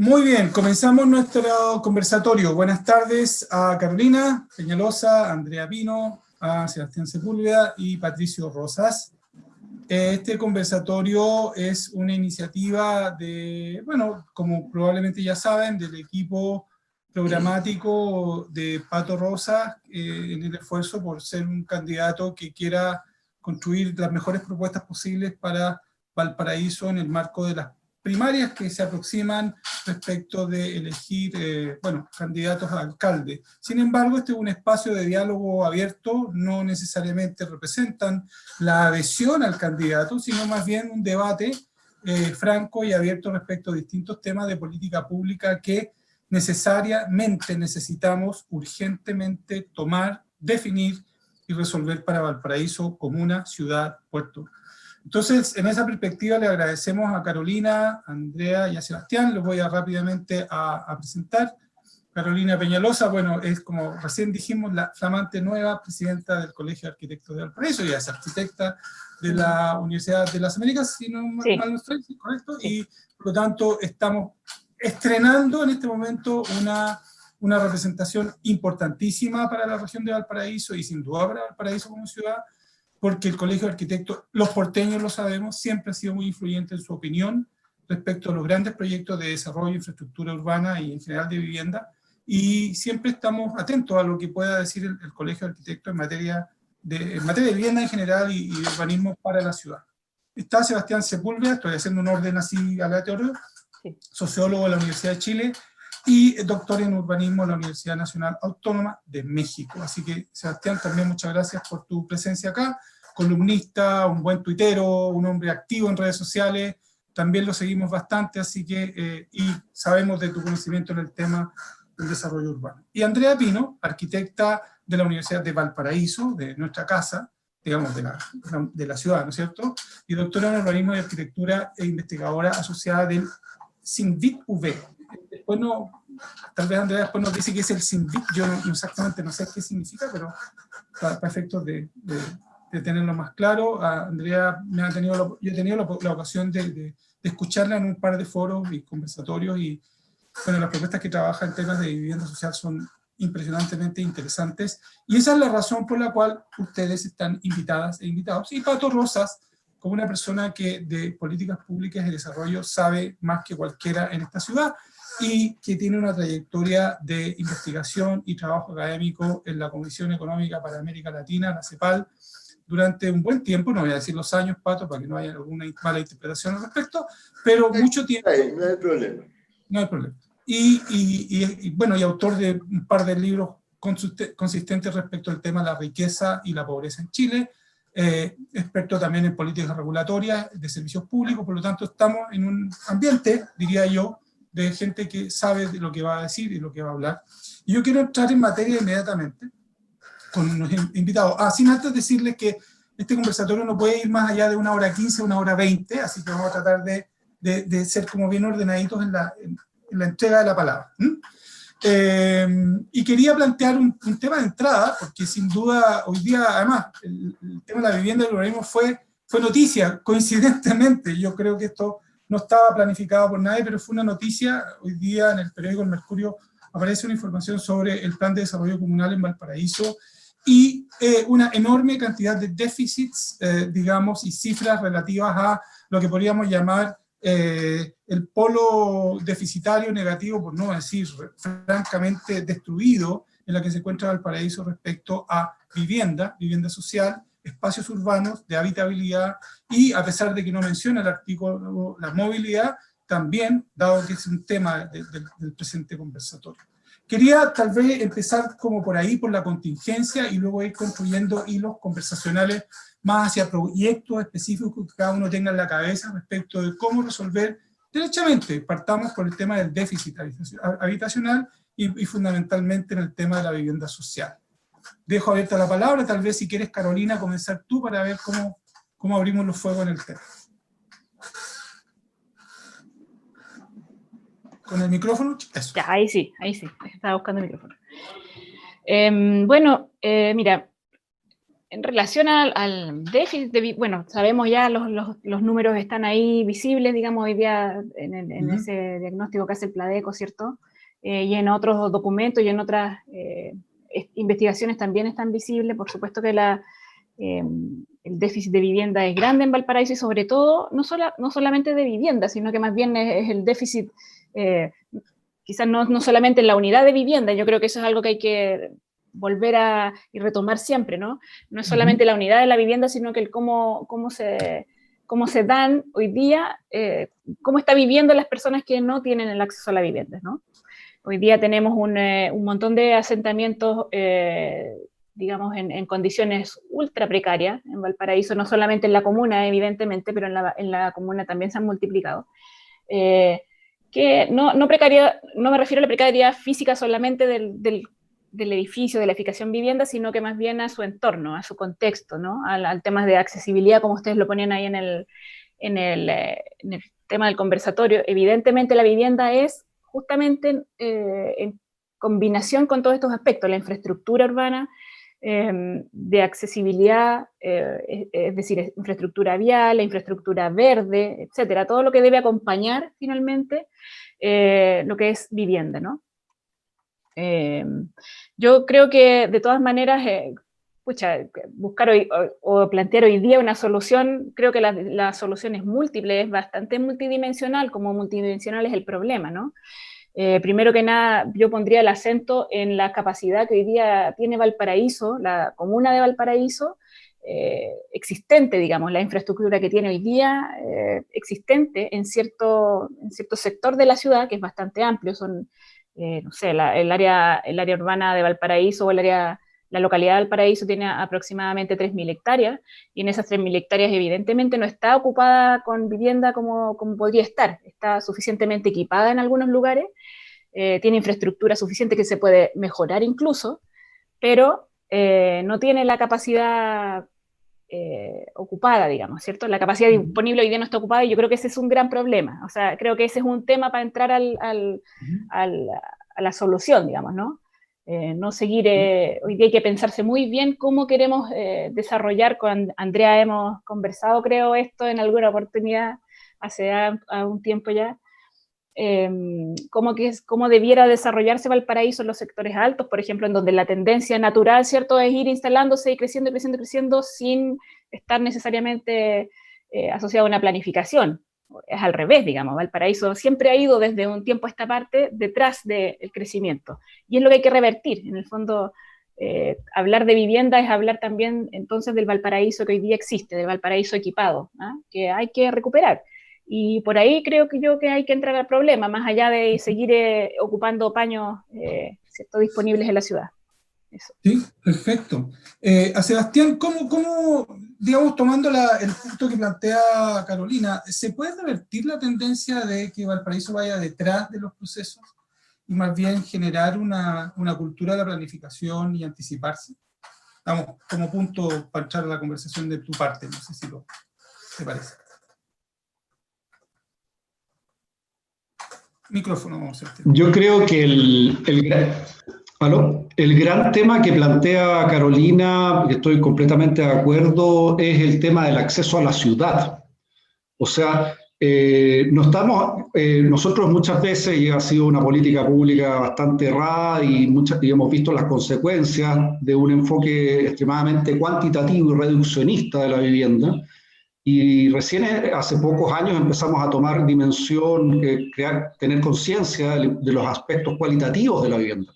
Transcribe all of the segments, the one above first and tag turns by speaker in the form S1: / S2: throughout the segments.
S1: Muy bien, comenzamos nuestro conversatorio. Buenas tardes a Carolina Peñalosa, a Andrea Pino, a Sebastián Sepúlveda y Patricio Rosas. Este conversatorio es una iniciativa de, bueno, como probablemente ya saben, del equipo programático de Pato Rosas, en el esfuerzo por ser un candidato que quiera construir las mejores propuestas posibles para Valparaíso en el marco de las primarias que se aproximan respecto de elegir, bueno, candidatos a alcalde. Sin embargo, este es un espacio de diálogo abierto, no necesariamente representan la adhesión al candidato, sino más bien un debate franco y abierto respecto a distintos temas de política pública que necesariamente necesitamos urgentemente tomar, definir y resolver para Valparaíso, comuna, ciudad, puerto. Entonces, en esa perspectiva le agradecemos a Carolina, a Andrea y a Sebastián. Los voy a rápidamente a presentar. Carolina Peñalosa, bueno, es como recién dijimos, la flamante nueva presidenta del Colegio de Arquitectos de Valparaíso, ya es arquitecta de la Universidad de las Américas, si no mal no estoy, ¿correcto? Sí. Y por lo tanto estamos estrenando en este momento una representación importantísima para la región de Valparaíso y sin duda para Valparaíso como ciudad, porque el Colegio de Arquitectos, los porteños lo sabemos, siempre ha sido muy influyente en su opinión respecto a los grandes proyectos de desarrollo, infraestructura urbana y en general de vivienda, y siempre estamos atentos a lo que pueda decir el Colegio de Arquitectos en materia de vivienda en general y de urbanismo para la ciudad. Está Sebastián Sepúlveda, estoy haciendo un orden así aleatorio, sí, sociólogo de la Universidad de Chile, y doctor en urbanismo en la Universidad Nacional Autónoma de México. Así que, Sebastián, también muchas gracias por tu presencia acá, columnista, un buen tuitero, un hombre activo en redes sociales, también lo seguimos bastante, así que, y sabemos de tu conocimiento en el tema del desarrollo urbano. Y Andrea Pino, arquitecta de la Universidad de Valparaíso, de nuestra casa, digamos, de la ciudad, ¿no es cierto? Y doctora en urbanismo y arquitectura e investigadora asociada del CINVIT-UV. Después tal vez Andrea después nos dice que es el CINVIT, yo no exactamente no sé qué significa, pero para efectos de tenerlo más claro, Andrea yo he tenido la ocasión de escucharla en un par de foros y conversatorios, y bueno, las propuestas que trabaja en temas de vivienda social son impresionantemente interesantes, y esa es la razón por la cual ustedes están invitadas e invitados, y Pato Rosas, como una persona que de políticas públicas y desarrollo sabe más que cualquiera en esta ciudad, y que tiene una trayectoria de investigación y trabajo académico en la Comisión Económica para América Latina, la CEPAL, durante un buen tiempo, no voy a decir los años, Pato, para que no haya alguna mala interpretación al respecto, pero mucho tiempo.
S2: No hay problema.
S1: No hay problema. Y bueno, y autor de un par de libros consistentes respecto al tema de la riqueza y la pobreza en Chile, experto también en políticas regulatorias de servicios públicos, por lo tanto estamos en un ambiente, diría yo, de gente que sabe de lo que va a decir y lo que va a hablar. Y yo quiero entrar en materia inmediatamente con los invitados. Sin antes decirles que este conversatorio no puede ir más allá de 1h15, 1h20, así que vamos a tratar de ser como bien ordenaditos en la entrega de la palabra. Y quería plantear un tema de entrada, porque sin duda hoy día, además, el tema de la vivienda y el urbanismo fue noticia, coincidentemente. Yo creo que esto no estaba planificado por nadie, pero fue una noticia. Hoy día en el periódico El Mercurio aparece una información sobre el plan de desarrollo comunal en Valparaíso, y una enorme cantidad de déficits, digamos, y cifras relativas a lo que podríamos llamar el polo deficitario negativo, por no decir francamente destruido, en la que se encuentra Valparaíso respecto a vivienda social, espacios urbanos de habitabilidad, y a pesar de que no menciona el artículo la movilidad, también, dado que es un tema del presente conversatorio. Quería tal vez empezar como por ahí, por la contingencia, y luego ir construyendo hilos conversacionales más hacia proyectos específicos que cada uno tenga en la cabeza respecto de cómo resolver derechamente. Partamos por el tema del déficit habitacional y fundamentalmente en el tema de la vivienda social. Dejo abierta la palabra, tal vez si quieres, Carolina, comenzar tú para ver cómo abrimos los fuegos en el tema. ¿Con el micrófono? Eso.
S3: Ya, ahí sí, estaba buscando el micrófono. Bueno, mira,
S2: En relación al déficit, bueno, sabemos ya los números están ahí visibles, digamos, hoy día en ese diagnóstico que hace el Pladeco, ¿cierto? Y en otros documentos y en otras investigaciones también están visibles. Por supuesto que el déficit de vivienda es grande en Valparaíso y sobre todo, no solamente de vivienda, sino que más bien es el déficit, quizás no solamente en la unidad de vivienda. Yo creo que eso es algo que hay que volver y retomar siempre, ¿no? No es solamente la unidad de la vivienda, sino que el cómo se dan hoy día, cómo está viviendo las personas que no tienen el acceso a la vivienda, ¿no? Hoy día tenemos un montón de asentamientos, digamos, en condiciones ultra precarias en Valparaíso, no solamente en la comuna, evidentemente, pero en la comuna también se han multiplicado. Que no precariedad, no me refiero a la precariedad física solamente del edificio, de la edificación vivienda, sino que más bien a su entorno, a su contexto, ¿no? Al tema de accesibilidad, como ustedes lo ponían ahí en el tema del conversatorio. Evidentemente la vivienda es justamente en combinación con todos estos aspectos, la infraestructura urbana, de accesibilidad, es decir, infraestructura vial, la infraestructura verde, etcétera, todo lo que debe acompañar finalmente lo que es vivienda, ¿no? Yo creo que de todas maneras, buscar o plantear hoy día una solución, creo que la solución es múltiple, es bastante multidimensional, como multidimensional es el problema, ¿no? Primero que nada, yo pondría el acento en la capacidad que hoy día tiene Valparaíso, la comuna de Valparaíso, existente, digamos, la infraestructura que tiene hoy día, existente en cierto sector de la ciudad, que es bastante amplio, son, no sé, el área urbana de Valparaíso o la localidad de Valparaíso tiene aproximadamente 3.000 hectáreas, y en esas 3.000 hectáreas evidentemente no está ocupada con vivienda como podría estar, está suficientemente equipada en algunos lugares, tiene infraestructura suficiente que se puede mejorar incluso, pero no tiene la capacidad ocupada, digamos, ¿cierto? La capacidad disponible hoy día no está ocupada y yo creo que ese es un gran problema. O sea, creo que ese es un tema para entrar a la solución, digamos, ¿no? No seguir, hoy día hay que pensarse muy bien cómo queremos desarrollar, con Andrea hemos conversado, creo, esto en alguna oportunidad, hace un tiempo ya, cómo debiera desarrollarse Valparaíso en los sectores altos, por ejemplo, en donde la tendencia natural, ¿cierto?, es ir instalándose y creciendo, creciendo, creciendo sin estar necesariamente asociado a una planificación. Es al revés, digamos, Valparaíso siempre ha ido desde un tiempo a esta parte detrás del crecimiento, y es lo que hay que revertir, en el fondo. Hablar de vivienda es hablar también entonces del Valparaíso que hoy día existe, del Valparaíso equipado, ¿eh? Que hay que recuperar. Y por ahí creo que hay que entrar al problema, más allá de seguir ocupando paños ¿cierto?, disponibles en la ciudad. Eso.
S1: Sí, perfecto. A Sebastián, ¿cómo, digamos, tomando el punto que plantea Carolina, ¿se puede revertir la tendencia de que Valparaíso vaya detrás de los procesos y más bien generar una cultura de la planificación y anticiparse? Vamos, como punto para echar la conversación de tu parte, no sé si te parece. Micrófono, Sebastián.
S3: Yo creo que el gran tema que plantea Carolina, que estoy completamente de acuerdo, es el tema del acceso a la ciudad. O sea, nosotros muchas veces, y ha sido una política pública bastante errada, y hemos visto las consecuencias de un enfoque extremadamente cuantitativo y reduccionista de la vivienda. Y recién hace pocos años empezamos a tomar dimensión, tener conciencia de los aspectos cualitativos de la vivienda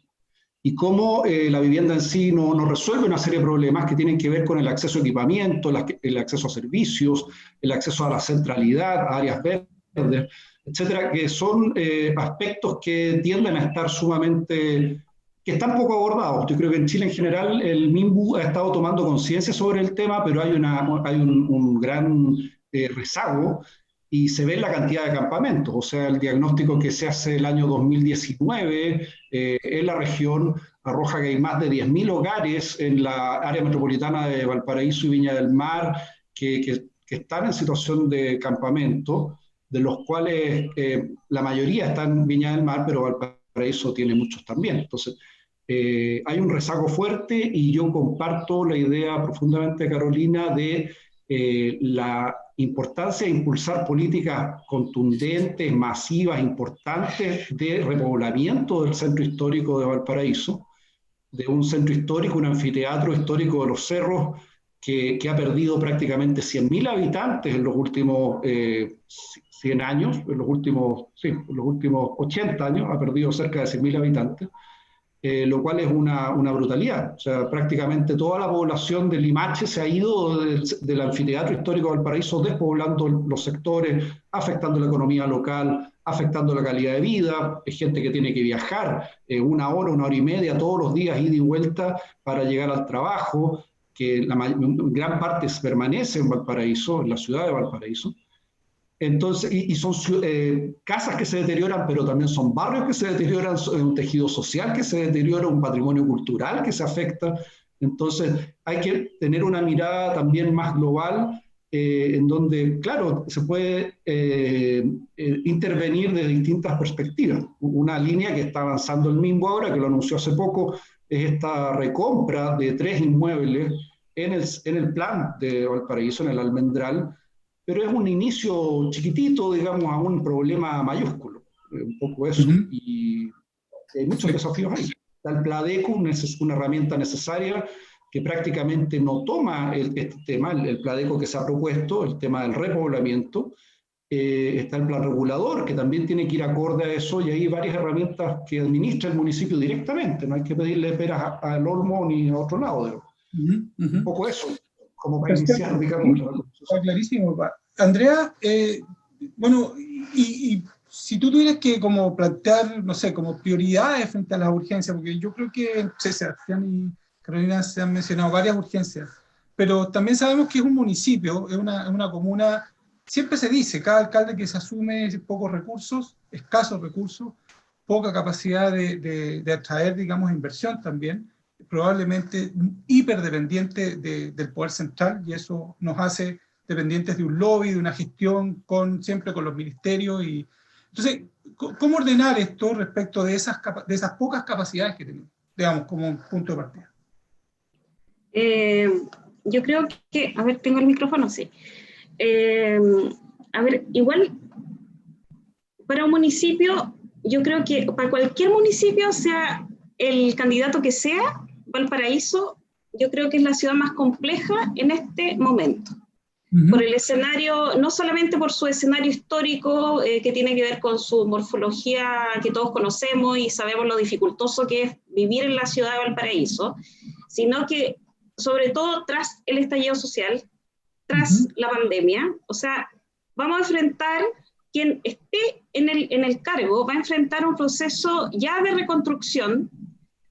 S3: y cómo la vivienda en sí no resuelve una serie de problemas que tienen que ver con el acceso a equipamiento, el acceso a servicios, el acceso a la centralidad, a áreas verdes, etcétera, que son aspectos que tienden a estar que están poco abordados. Yo creo que en Chile en general el MIMBU ha estado tomando conciencia sobre el tema, pero hay un gran rezago, y se ve en la cantidad de campamentos. O sea, el diagnóstico que se hace el año 2019 en la región arroja que hay más de 10.000 hogares en la área metropolitana de Valparaíso y Viña del Mar que están en situación de campamento, de los cuales la mayoría están en Viña del Mar, pero Valparaíso tiene muchos también. Entonces, Hay un rezago fuerte y yo comparto la idea profundamente, Carolina, de la importancia de impulsar políticas contundentes, masivas, importantes de repoblamiento del centro histórico de Valparaíso, de un centro histórico, un anfiteatro histórico de los cerros que ha perdido prácticamente 100.000 habitantes en los últimos 100 años, en los últimos 80 años, ha perdido cerca de 100.000 habitantes. Lo cual es una brutalidad. O sea, prácticamente toda la población de Limache se ha ido del anfiteatro histórico de Valparaíso, despoblando los sectores, afectando la economía local, afectando la calidad de vida. Hay gente que tiene que viajar 1 hora, 1 hora y media todos los días, ida y vuelta, para llegar al trabajo, que gran parte permanece en Valparaíso, en la ciudad de Valparaíso. Entonces, y son casas que se deterioran, pero también son barrios que se deterioran, un tejido social que se deteriora, un patrimonio cultural que se afecta. Entonces, hay que tener una mirada también más global, en donde, claro, se puede intervenir de distintas perspectivas. Una línea que está avanzando el MIMBO ahora, que lo anunció hace poco, es esta recompra de 3 inmuebles en el plan de Valparaíso, en el Almendral, pero es un inicio chiquitito, digamos, a un problema mayúsculo, un poco eso, y hay muchos desafíos ahí. El Pladeco, una herramienta necesaria que prácticamente no toma este tema, el Pladeco que se ha propuesto, el tema del repoblamiento. Está el plan regulador, que también tiene que ir acorde a eso, y hay varias herramientas que administra el municipio directamente, no hay que pedirle peras al olmo ni a otro lado. Un poco eso, como para iniciar, digamos.
S1: Está clarísimo. Andrea, bueno, y si tú tuvieras que como plantear, no sé, como prioridades frente a las urgencias, porque yo creo que Sebastián y Carolina se han mencionado varias urgencias, pero también sabemos que es un municipio, es una comuna, siempre se dice, cada alcalde que se asume pocos recursos, escasos recursos, poca capacidad de atraer, digamos, inversión también, probablemente hiperdependiente del poder central, y eso nos hace dependientes de un lobby, de una gestión siempre con los ministerios. Entonces, ¿cómo ordenar esto respecto de esas pocas capacidades que tenemos, digamos, como un punto de partida?
S4: Yo creo que, a ver, ¿tengo el micrófono? Sí. A ver, igual, para un municipio, yo creo que para cualquier municipio, sea el candidato que sea, Valparaíso, yo creo que es la ciudad más compleja en este momento. Por el escenario, no solamente por su escenario histórico, que tiene que ver con su morfología que todos conocemos y sabemos lo dificultoso que es vivir en la ciudad de Valparaíso, sino que sobre todo tras el estallido social, tras la pandemia. O sea, vamos a enfrentar, quien esté en el cargo, va a enfrentar un proceso ya de reconstrucción,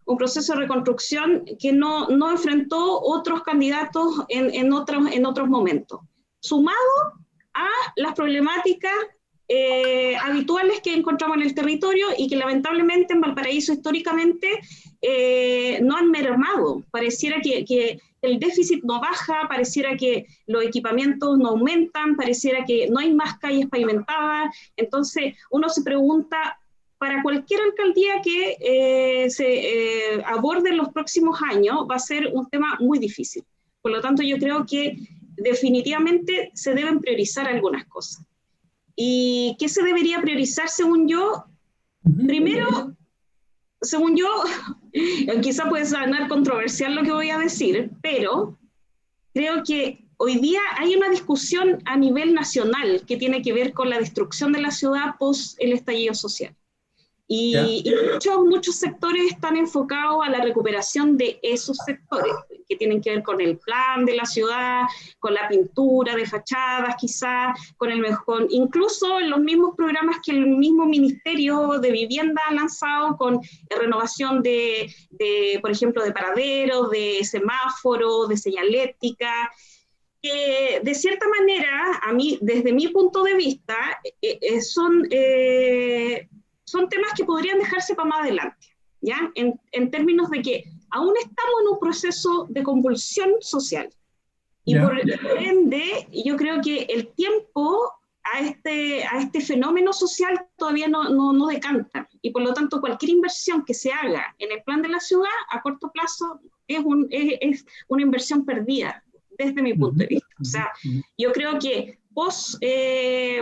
S4: un proceso de reconstrucción que no enfrentó otros candidatos en otros momentos, sumado a las problemáticas habituales que encontramos en el territorio y que lamentablemente en Valparaíso históricamente no han mermado. Pareciera que el déficit no baja, pareciera que los equipamientos no aumentan, pareciera que no hay más calles pavimentadas. Entonces uno se pregunta, para cualquier alcaldía que se aborde en los próximos años va a ser un tema muy difícil. Por lo tanto, yo creo que definitivamente se deben priorizar algunas cosas. ¿Y qué se debería priorizar según yo? Primero, según yo, quizá puede sonar controversial lo que voy a decir, pero creo que hoy día hay una discusión a nivel nacional que tiene que ver con la destrucción de la ciudad post el estallido social. Y muchos sectores están enfocados a la recuperación de esos sectores, que tienen que ver con el plan de la ciudad, con la pintura de fachadas quizás, incluso en los mismos programas que el mismo Ministerio de Vivienda ha lanzado con renovación por ejemplo, de paraderos, de semáforos, de señalética, que de cierta manera, a mí, desde mi punto de vista, son temas que podrían dejarse para más adelante, ¿ya? En términos de que aún estamos en un proceso de convulsión social. Y por ende, yo creo que el tiempo a este fenómeno social todavía no decanta, y por lo tanto cualquier inversión que se haga en el plan de la ciudad a corto plazo es una inversión perdida desde mi punto de vista. O sea, yo creo que post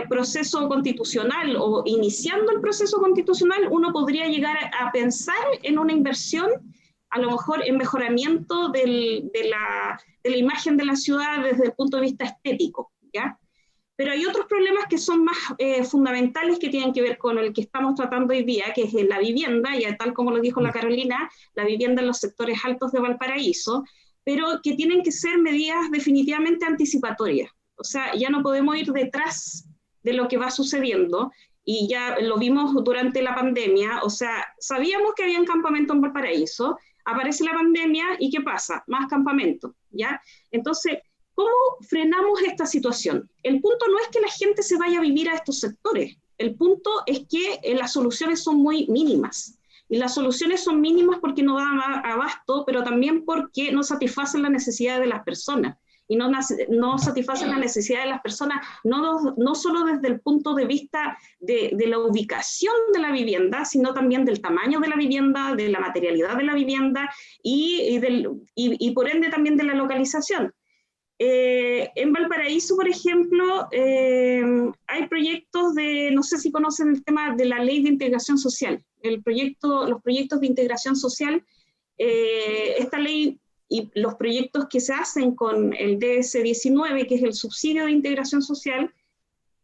S4: proceso constitucional o iniciando el proceso constitucional uno podría llegar a pensar en una inversión, a lo mejor en mejoramiento de la imagen de la ciudad desde el punto de vista estético, ¿ya? Pero hay otros problemas que son más fundamentales, que tienen que ver con el que estamos tratando hoy día, que es la vivienda, ya tal como lo dijo la Carolina, la vivienda en los sectores altos de Valparaíso, pero que tienen que ser medidas definitivamente anticipatorias. O sea, ya no podemos ir detrás de lo que va sucediendo, y ya lo vimos durante la pandemia. O sea, sabíamos que había un campamento en Valparaíso, aparece la pandemia, ¿y qué pasa? Más campamentos, ¿ya? Entonces, ¿cómo frenamos esta situación? El punto no es que la gente se vaya a vivir a estos sectores, el punto es que las soluciones son muy mínimas. Y las soluciones son mínimas porque no dan abasto, pero también porque no satisfacen las necesidades de las personas. Y no satisfacen las necesidades de las personas, no solo desde el punto de vista de la ubicación de la vivienda, sino también del tamaño de la vivienda, de la materialidad de la vivienda y por ende también de la localización. En Valparaíso, por ejemplo, hay proyectos no sé si conocen el tema de la ley de integración social, los proyectos de integración social, esta ley y los proyectos que se hacen con el DS-19, que es el subsidio de integración social,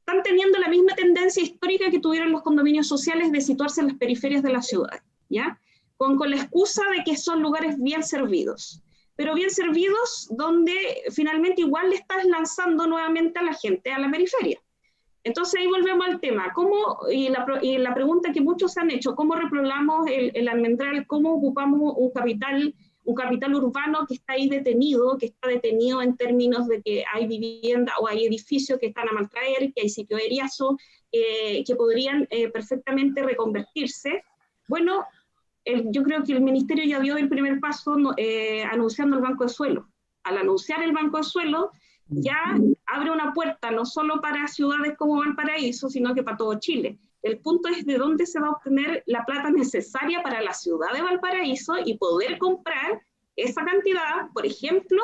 S4: están teniendo la misma tendencia histórica que tuvieron los condominios sociales de situarse en las periferias de la ciudad, ¿ya? Con la excusa de que son lugares bien servidos. Pero bien servidos donde finalmente igual le estás lanzando nuevamente a la gente a la periferia. Entonces ahí volvemos al tema, y la pregunta que muchos se han hecho, ¿cómo repoblamos el almendral? ¿Cómo ocupamos un capital urbano que está ahí detenido, que está detenido en términos de que hay vivienda o hay edificios que están a maltraer, que hay sitios de eriazo, que podrían perfectamente reconvertirse? Bueno, yo creo que el ministerio ya dio el primer paso anunciando el banco de suelo. Al anunciar el banco de suelo, ya abre una puerta no solo para ciudades como Valparaíso, sino que para todo Chile. El punto es de dónde se va a obtener la plata necesaria para la ciudad de Valparaíso y poder comprar esa cantidad, por ejemplo,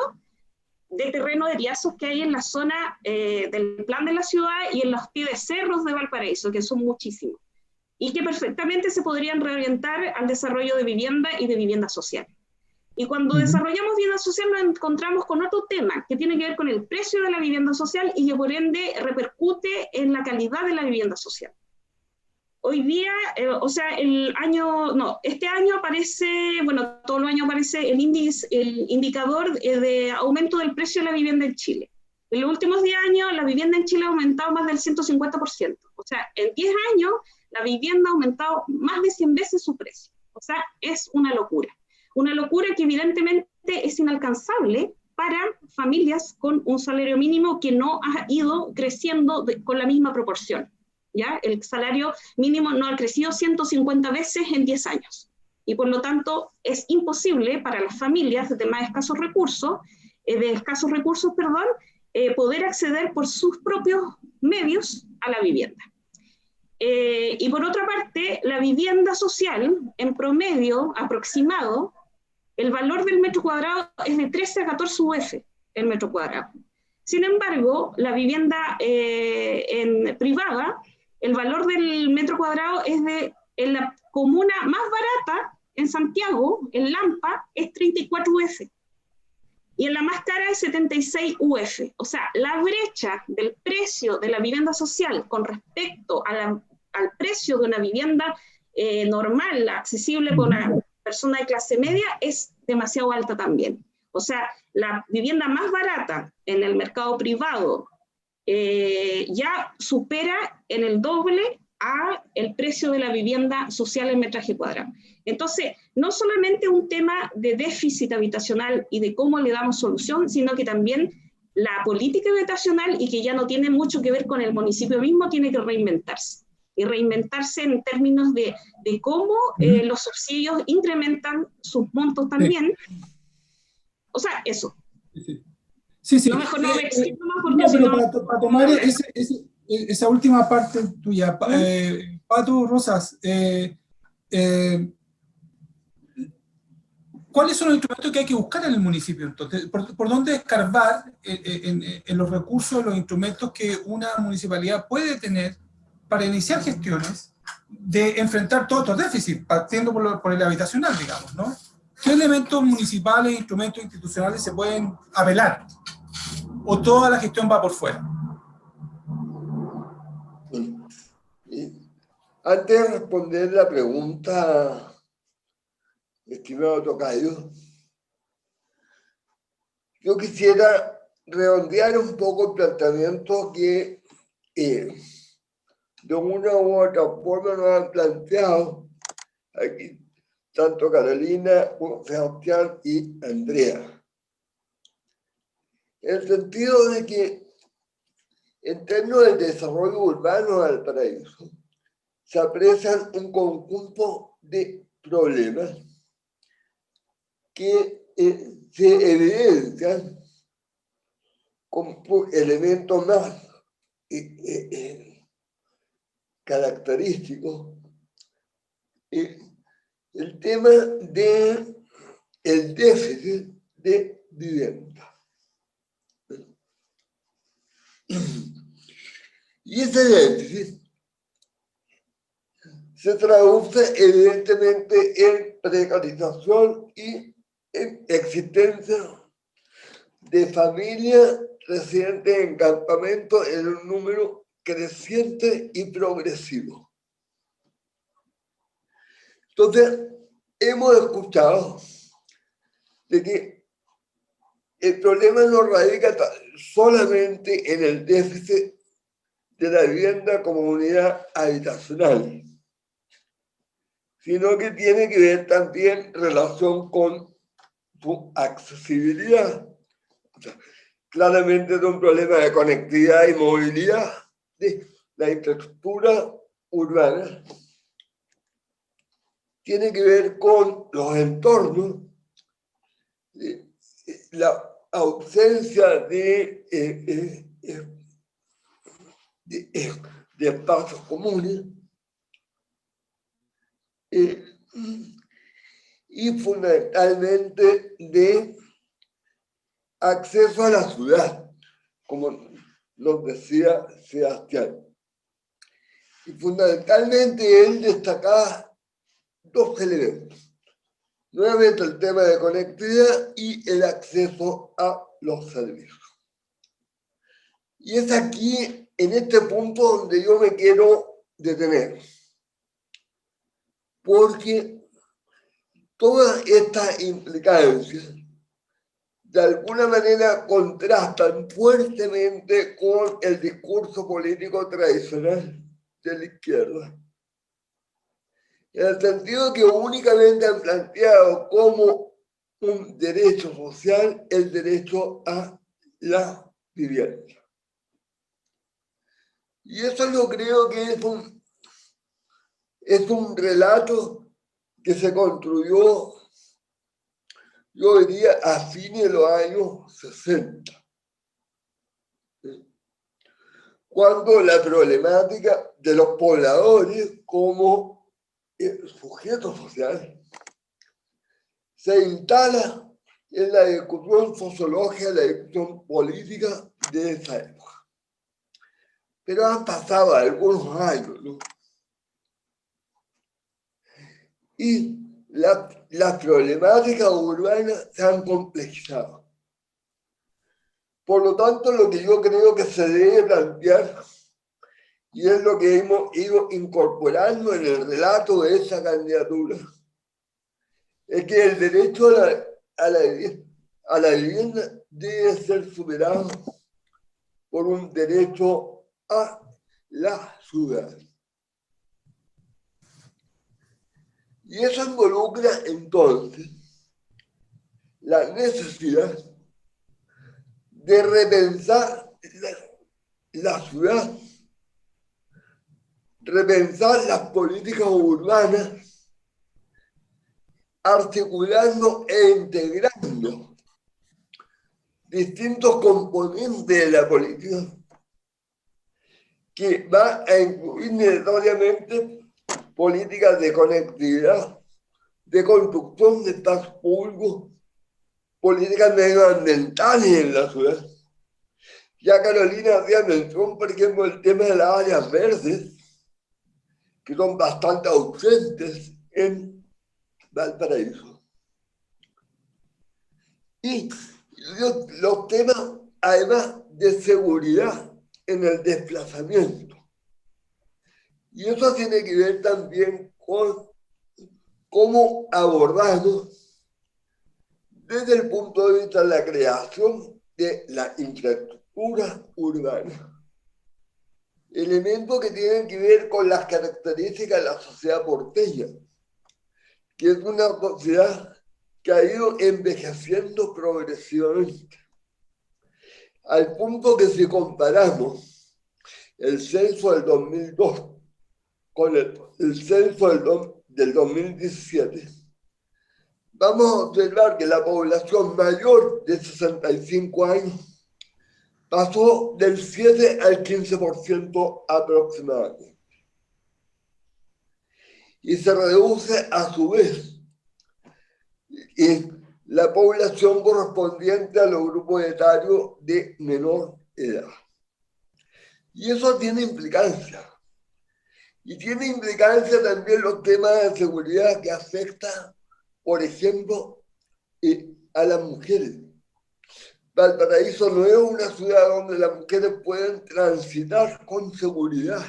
S4: de terreno de eriazos que hay en la zona del plan de la ciudad y en los pies de cerros de Valparaíso, que son muchísimos, y que perfectamente se podrían reorientar al desarrollo de vivienda y de vivienda social. Y cuando desarrollamos vivienda social nos encontramos con otro tema que tiene que ver con el precio de la vivienda social y que por ende repercute en la calidad de la vivienda social. Hoy día, este año aparece, bueno, todo el año aparece el indicador de aumento del precio de la vivienda en Chile. En los últimos 10 años la vivienda en Chile ha aumentado más del 150%. O sea, en 10 años la vivienda ha aumentado más de 100 veces su precio. O sea, es una locura. Una locura que evidentemente es inalcanzable para familias con un salario mínimo que no ha ido creciendo con la misma proporción, ¿ya? El salario mínimo no ha crecido 150 veces en 10 años. Y por lo tanto es imposible para las familias de más escasos recursos, poder acceder por sus propios medios a la vivienda. Y por otra parte, la vivienda social, en promedio aproximado, el valor del metro cuadrado es de 13 a 14 UF el metro cuadrado. Sin embargo, la vivienda privada, el valor del metro cuadrado en la comuna más barata, en Santiago, en Lampa, es 34 UF. Y en la más cara es 76 UF. O sea, la brecha del precio de la vivienda social con respecto al precio de una vivienda normal, accesible por una persona de clase media, es demasiado alta también. O sea, la vivienda más barata en el mercado privado ya supera en el doble a el precio de la vivienda social en metraje cuadrado. Entonces, no solamente un tema de déficit habitacional y de cómo le damos solución, sino que también la política habitacional, y que ya no tiene mucho que ver con el municipio mismo, tiene que reinventarse. Y reinventarse en términos de cómo los subsidios incrementan sus montos también. O sea, eso.
S1: Sí.
S4: No, mejor no me explico más porque
S1: no,
S4: si
S1: pero
S4: no...
S1: para tomar esa última parte tuya, Pato Rosas, ¿cuáles son los instrumentos que hay que buscar en el municipio? Entonces, ¿por dónde escarbar en los recursos, los instrumentos que una municipalidad puede tener para iniciar gestiones de enfrentar todos estos déficits, partiendo por el habitacional, digamos, ¿no? ¿Qué elementos municipales, instrumentos institucionales se pueden apelar? ¿O toda la gestión va por fuera?
S5: Antes de responder la pregunta, estimado tocayo, yo quisiera redondear un poco el planteamiento que de una u otra forma nos han planteado aquí tanto Carolina como Sebastián y Andrea. En el sentido de que en términos del desarrollo urbano de Valparaíso se aprecian un conjunto de problemas que se evidencian como elementos más característicos. El tema del déficit de vivienda. Y ese déficit se traduce evidentemente en precarización y en existencia de familias residentes en campamentos en un número creciente y progresivo. Entonces, hemos escuchado de que el problema no radica solamente en el déficit de la vivienda como unidad habitacional, sino que tiene que ver también relación con su accesibilidad. O sea, claramente es un problema de conectividad y movilidad de la infraestructura urbana. Tiene que ver con los entornos, la ausencia de espacios comunes y fundamentalmente de acceso a la ciudad, como nos decía Sebastián. Y fundamentalmente él destacaba dos elementos. Nuevamente el tema de conectividad y el acceso a los servicios. Y es aquí, en este punto, donde yo me quiero detener. Porque todas estas implicancias de alguna manera contrastan fuertemente con el discurso político tradicional de la izquierda. En el sentido que únicamente han planteado como un derecho social el derecho a la vivienda. Y eso yo creo que es un relato que se construyó, yo diría, a fines de los años 60. Cuando la problemática de los pobladores como sujeto social se instala en la discusión sociológica, la discusión política de esa época. Pero han pasado algunos años, ¿no? Y las problemáticas urbanas se han complejizado. Por lo tanto, lo que yo creo que se debe plantear, y es lo que hemos ido incorporando en el relato de esa candidatura, es que el derecho a la vivienda debe ser superado por un derecho a la ciudad. Y eso involucra entonces la necesidad de repensar la ciudad, repensar las políticas urbanas, articulando e integrando distintos componentes de la política que va a incluir necesariamente políticas de conectividad, de construcción de espacios públicos, políticas medioambientales en la ciudad. Ya Carolina hacía mención, por ejemplo, el tema de las áreas verdes, que son bastante ausentes en Valparaíso. Y los temas, además, de seguridad en el desplazamiento. Y eso tiene que ver también con cómo abordamos desde el punto de vista de la creación de la infraestructura urbana. Elementos que tienen que ver con las características de la sociedad porteña, que es una sociedad que ha ido envejeciendo progresivamente, al punto que si comparamos el censo del 2002 con el censo del 2017, vamos a observar que la población mayor de 65 años pasó del 7 al 15% aproximadamente. Y se reduce a su vez la población correspondiente a los grupos etarios de menor edad. Y eso tiene implicancia. Y tiene implicancia también los temas de seguridad que afectan, por ejemplo, a las mujeres. Valparaíso no es una ciudad donde las mujeres pueden transitar con seguridad,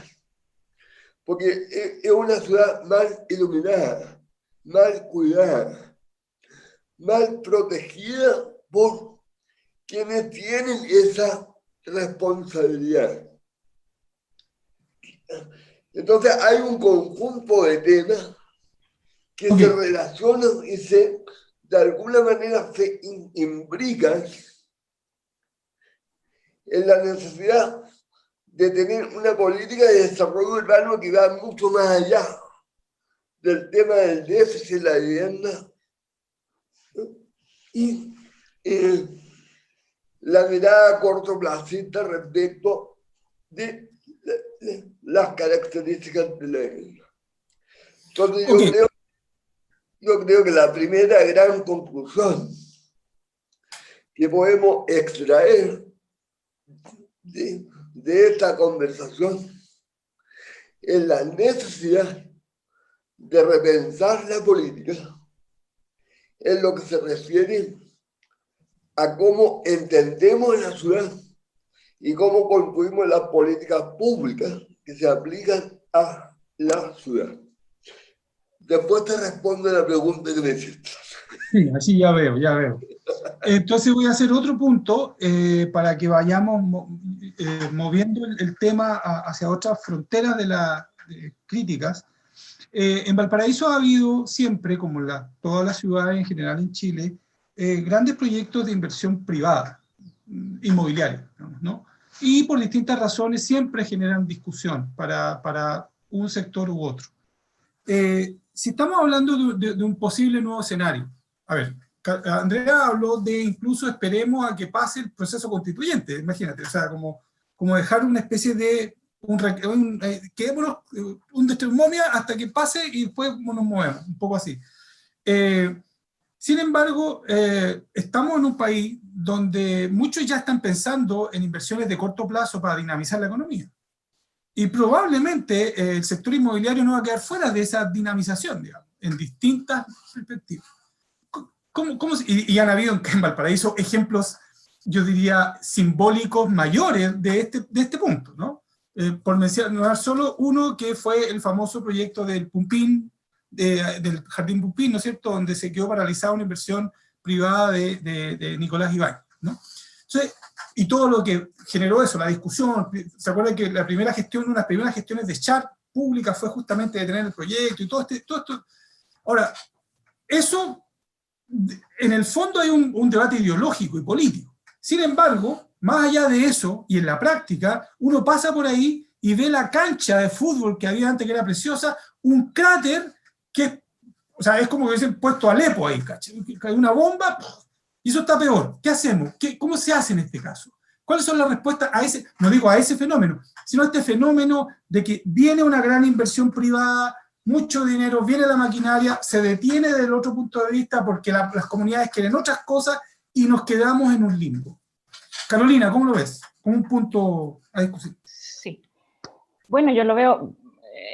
S5: porque es una ciudad mal iluminada, mal cuidada, mal protegida por quienes tienen esa responsabilidad. Entonces hay un conjunto de temas que se relacionan y de alguna manera se imbrican en la necesidad de tener una política de desarrollo urbano que va mucho más allá del tema del déficit de la vivienda y la mirada cortoplacista respecto de las características de la vivienda. Entonces yo creo que la primera gran conclusión que podemos extraer de esta conversación es la necesidad de repensar la política en lo que se refiere a cómo entendemos la ciudad y cómo construimos las políticas públicas que se aplican a la ciudad. Después te respondo la pregunta que me hiciste.
S1: Sí, así ya veo, ya veo. Entonces voy a hacer otro punto para que vayamos moviendo el tema hacia otras fronteras de las críticas. En Valparaíso ha habido siempre, como todas las ciudades en general en Chile, grandes proyectos de inversión privada, inmobiliaria, ¿no? Y por distintas razones siempre generan discusión para un sector u otro. Si estamos hablando de un posible nuevo escenario, a ver, Andrea habló de incluso esperemos a que pase el proceso constituyente, imagínate, o sea, como dejar una especie de quedémonos un momia hasta que pase y después nos movemos, un poco así. Sin embargo, estamos en un país donde muchos ya están pensando en inversiones de corto plazo para dinamizar la economía. Y probablemente el sector inmobiliario no va a quedar fuera de esa dinamización, digamos, en distintas perspectivas. Y han habido en Valparaíso ejemplos, yo diría, simbólicos mayores de este punto, ¿no? Por mencionar solo uno que fue el famoso proyecto del Pumpín, del Jardín Pumpín, ¿no es cierto?, donde se quedó paralizada una inversión privada de Nicolás Ibáñez, ¿no? Entonces, y todo lo que generó eso, la discusión, ¿se acuerdan que la primera gestión, una de las primeras gestiones de Char pública fue justamente detener el proyecto y todo esto? Ahora, eso, en el fondo hay un debate ideológico y político. Sin embargo, más allá de eso, y en la práctica, uno pasa por ahí y ve la cancha de fútbol que había antes, que era preciosa, un cráter que, o sea, es como que hubiesen puesto Alepo ahí, ¿cachai? Hay una bomba, y eso está peor. ¿Qué hacemos? ¿Cómo se hace en este caso? ¿Cuáles son las respuestas a ese, no digo a ese fenómeno, sino a este fenómeno de que viene una gran inversión privada, mucho dinero, viene la maquinaria, se detiene desde el otro punto de vista porque las comunidades quieren otras cosas y nos quedamos en un limbo? Carolina, ¿cómo lo ves? Como un punto a discusión.
S2: Sí. Bueno, yo lo veo,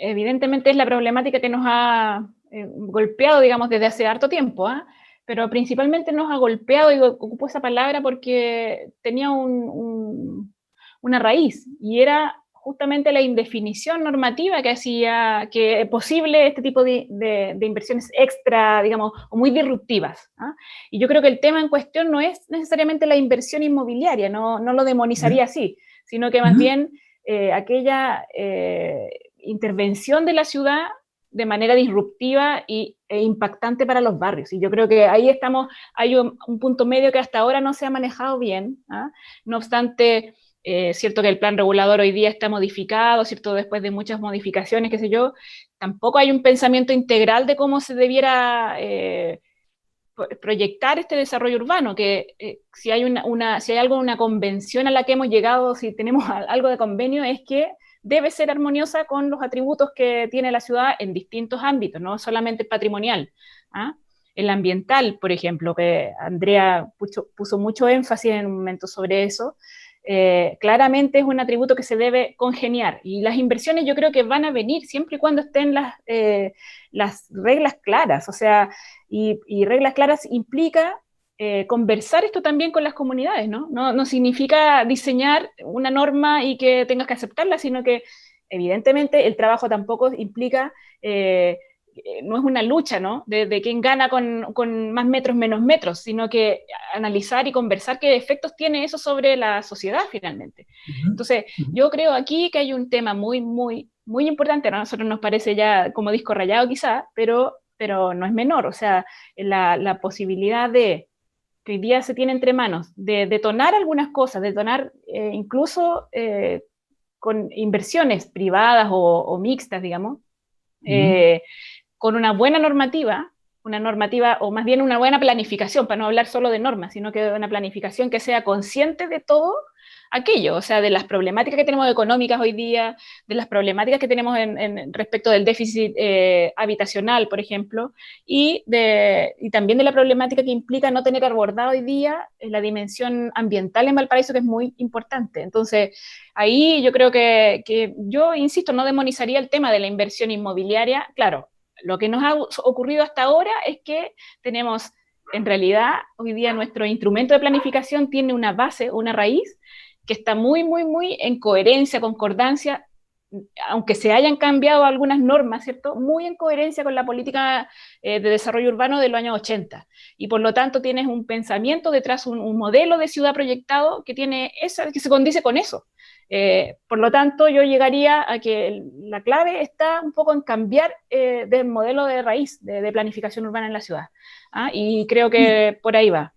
S2: evidentemente es la problemática que nos ha golpeado, digamos, desde hace harto tiempo, ¿eh? Pero principalmente nos ha golpeado, y ocupo esa palabra porque tenía una raíz, y era justamente la indefinición normativa que hacía que posible este tipo de inversiones extra, digamos, o muy disruptivas, ¿eh? Y yo creo que el tema en cuestión no es necesariamente la inversión inmobiliaria, no lo demonizaría así, sino que más bien aquella intervención de la ciudad de manera disruptiva e impactante para los barrios. Y yo creo que ahí hay un punto medio que hasta ahora no se ha manejado bien, ¿eh? No obstante, cierto que el plan regulador hoy día está modificado, cierto, después de muchas modificaciones, qué sé yo, tampoco hay un pensamiento integral de cómo se debiera proyectar este desarrollo urbano, que si hay una convención a la que hemos llegado, si tenemos algo de convenio, es que debe ser armoniosa con los atributos que tiene la ciudad en distintos ámbitos, no solamente el patrimonial, ¿ah? El ambiental, por ejemplo, que Andrea puso mucho énfasis en un momento sobre eso, claramente es un atributo que se debe congeniar, y las inversiones yo creo que van a venir siempre y cuando estén las reglas claras, o sea, y reglas claras implica conversar esto también con las comunidades, ¿no? No significa diseñar una norma y que tengas que aceptarla, sino que evidentemente el trabajo tampoco implica, no es una lucha, ¿no? De quién gana con más metros, menos metros, sino que analizar y conversar qué efectos tiene eso sobre la sociedad finalmente. Entonces, yo creo aquí que hay un tema muy, muy, muy importante, ¿no? A nosotros nos parece ya como disco rayado quizá, pero no es menor, o sea, la posibilidad de que hoy día se tiene entre manos, de detonar algunas cosas, detonar incluso con inversiones privadas o mixtas, digamos, con una buena normativa, o más bien una buena planificación, para no hablar solo de normas, sino que de una planificación que sea consciente de todo aquello, o sea, de las problemáticas que tenemos económicas hoy día, de las problemáticas que tenemos respecto del déficit habitacional, por ejemplo, y también de la problemática que implica no tener abordado hoy día la dimensión ambiental en Valparaíso, que es muy importante. Entonces, ahí yo creo que yo, insisto, no demonizaría el tema de la inversión inmobiliaria. Claro, lo que nos ha ocurrido hasta ahora es que tenemos, en realidad, hoy día nuestro instrumento de planificación tiene una base, una raíz, que está muy, muy, muy en coherencia, concordancia, aunque se hayan cambiado algunas normas, ¿cierto? Muy en coherencia con la política de desarrollo urbano de los años 80. Y por lo tanto tienes un pensamiento detrás, un modelo de ciudad proyectado que se condice con eso. Por lo tanto, yo llegaría a que la clave está un poco en cambiar del modelo de raíz de planificación urbana en la ciudad. ¿Ah? Y creo que por ahí va.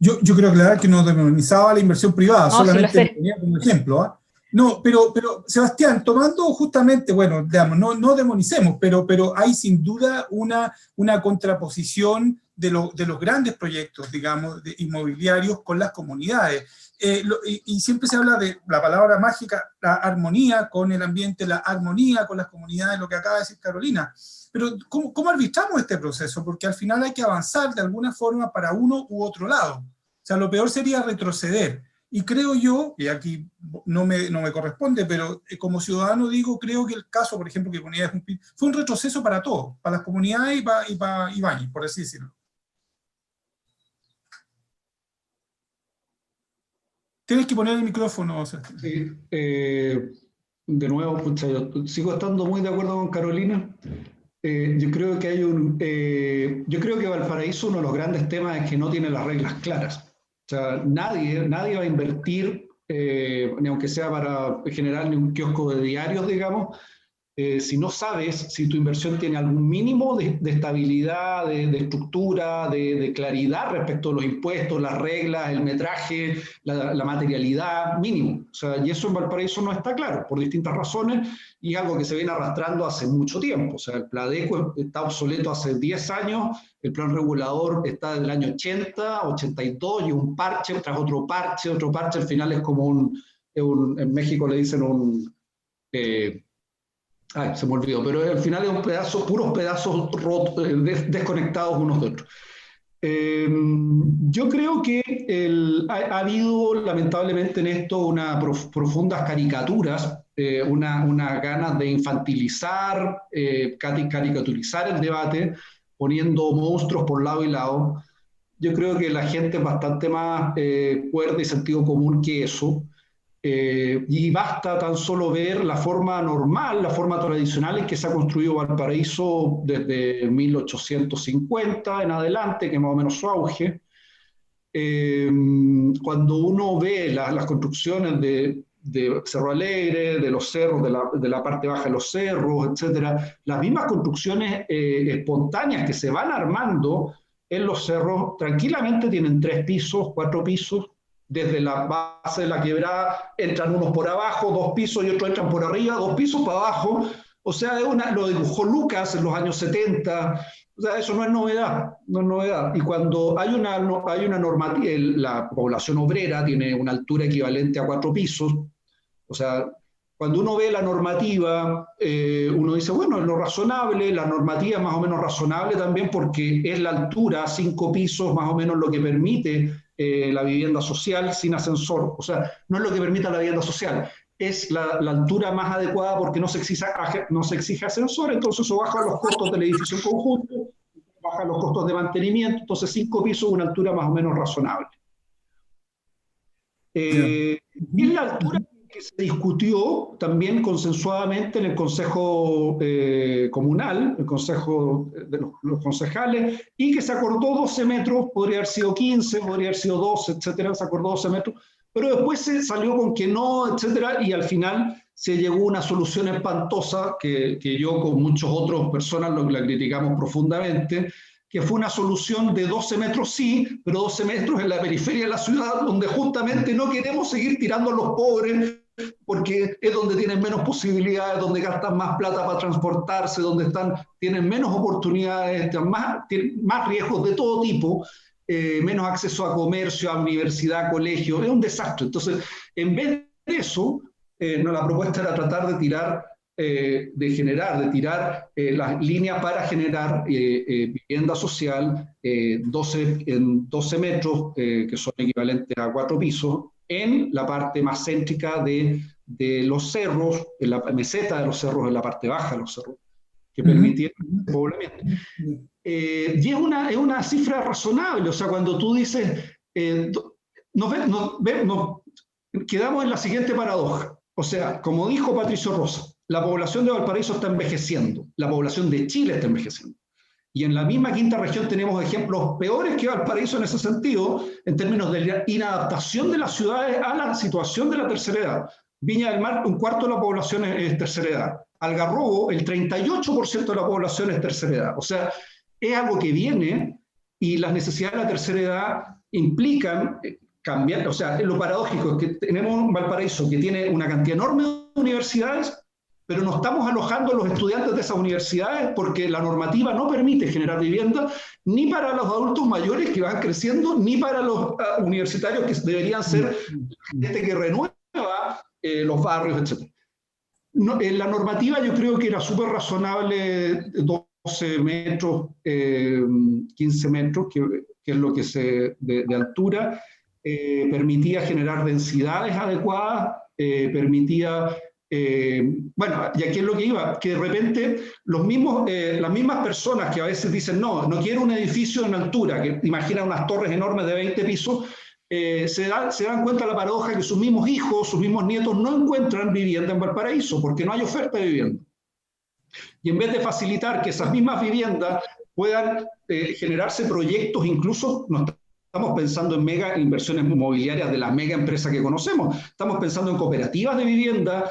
S1: Yo creo que no demonizaba la inversión privada,
S2: No,
S1: solamente
S2: sí lo sé.
S1: ponía como ejemplo, ¿eh? No, pero Sebastián, tomando justamente, bueno, digamos, no demonicemos, pero hay sin duda una contraposición de los grandes proyectos, digamos, inmobiliarios con las comunidades. Y siempre se habla de la palabra mágica, la armonía con el ambiente, la armonía con las comunidades, lo que acaba de decir Carolina. Pero ¿cómo arbitramos este proceso? Porque al final hay que avanzar de alguna forma para uno u otro lado. O sea, lo peor sería retroceder. Y creo yo, y aquí no me corresponde, pero como ciudadano digo, creo que el caso, por ejemplo, que Comunidades Jumpín, fue un retroceso para todos, para las comunidades y para Ibáñez, por así decirlo. Tienes que poner el micrófono, Sebastián.
S3: Sí, de nuevo, pucha, yo sigo estando muy de acuerdo con Carolina. Yo creo que yo creo que Valparaíso, uno de los grandes temas es que no tiene las reglas claras. O sea, nadie va a invertir, ni aunque sea para generar ni un kiosco de diarios, digamos, si no sabes si tu inversión tiene algún mínimo de estabilidad, de estructura, de claridad respecto a los impuestos, las reglas, el metraje, la materialidad, mínimo. O sea, y eso en Valparaíso no está claro, por distintas razones, y es algo que se viene arrastrando hace mucho tiempo. O sea, el Pladeco está obsoleto hace 10 años, el plan regulador está del año 80, 82, y un parche tras otro parche, al final es como en México le dicen se me olvidó, pero al final es un pedazo, puros pedazos rotos, desconectados unos de otros. Yo creo que ha habido lamentablemente en esto unas profundas caricaturas, una ganas de infantilizar, caricaturizar el debate, poniendo monstruos por lado y lado. Yo creo que la gente es bastante más cuerda y sentido común que eso. Y basta tan solo ver la forma normal, la forma tradicional en que se ha construido Valparaíso desde 1850 en adelante, que es más o menos su auge. Cuando uno ve las construcciones de Cerro Alegre, de los cerros, de la parte baja de los cerros, etcétera, las mismas construcciones espontáneas que se van armando en los cerros tranquilamente tienen 3 pisos, 4 pisos. Desde la base de la quebrada entran unos por abajo, 2 pisos, y otros entran por arriba, 2 pisos para abajo. O sea, lo dibujó Lucas en los años 70. O sea, eso no es novedad, no es novedad. Y cuando hay una normativa, la población obrera tiene una altura equivalente a 4 pisos. O sea, cuando uno ve la normativa, uno dice, bueno, es lo razonable, la normativa es más o menos razonable también porque es la altura, 5 pisos, más o menos lo que permite la vivienda social sin ascensor. O sea, no es lo que permite la vivienda social, es la altura más adecuada porque no se exige ascensor, entonces eso baja los costos del edificio en conjunto, baja los costos de mantenimiento, entonces 5 pisos es una altura más o menos razonable. Y es la altura que se discutió también consensuadamente en el Consejo Comunal, el Consejo de los concejales, y que se acordó 12 metros, podría haber sido 15, podría haber sido 12, etcétera, se acordó 12 metros, pero después se salió con que no, etcétera, y al final se llegó a una solución espantosa que yo con muchas otras personas la criticamos profundamente, que fue una solución de 12 metros sí, pero 12 metros en la periferia de la ciudad, donde justamente no queremos seguir tirando a los pobres, porque es donde tienen menos posibilidades, donde gastan más plata para transportarse, donde tienen menos oportunidades, tienen más riesgos de todo tipo, menos acceso a comercio, a universidad, a colegio, es un desastre. Entonces, en vez de eso, la propuesta era tratar de tirar las líneas para generar vivienda social en 12 metros, que son equivalentes a 4 pisos, en la parte más céntrica de los cerros, en la meseta de los cerros, en la parte baja de los cerros, que permitieron el poblamiento. Y es una cifra razonable. O sea, cuando tú dices, quedamos en la siguiente paradoja. O sea, como dijo Patricio Rosa, la población de Valparaíso está envejeciendo, la población de Chile está envejeciendo. Y en la misma quinta región tenemos ejemplos peores que Valparaíso en ese sentido, en términos de la inadaptación de las ciudades a la situación de la tercera edad. Viña del Mar, 1/4 de la población es tercera edad. Algarrobo, el 38% de la población es tercera edad. O sea, es algo que viene y las necesidades de la tercera edad implican cambiar. O sea, lo paradójico es que tenemos un Valparaíso que tiene una cantidad enorme de universidades, pero no estamos alojando a los estudiantes de esas universidades porque la normativa no permite generar vivienda ni para los adultos mayores que van creciendo, ni para los universitarios que deberían ser gente que renueva los barrios, etc. La normativa yo creo que era súper razonable, 12 metros, 15 metros, que es lo que de altura, permitía generar densidades adecuadas, permitía... bueno, y aquí es lo que iba, que de repente las mismas personas que a veces dicen no quiero un edificio en altura, que imagina unas torres enormes de 20 pisos, se dan cuenta de la paradoja que sus mismos hijos, sus mismos nietos no encuentran vivienda en Valparaíso porque no hay oferta de vivienda. Y en vez de facilitar que esas mismas viviendas puedan generarse proyectos, incluso no estamos pensando en mega inversiones inmobiliarias de las mega empresas que conocemos, estamos pensando en cooperativas de vivienda,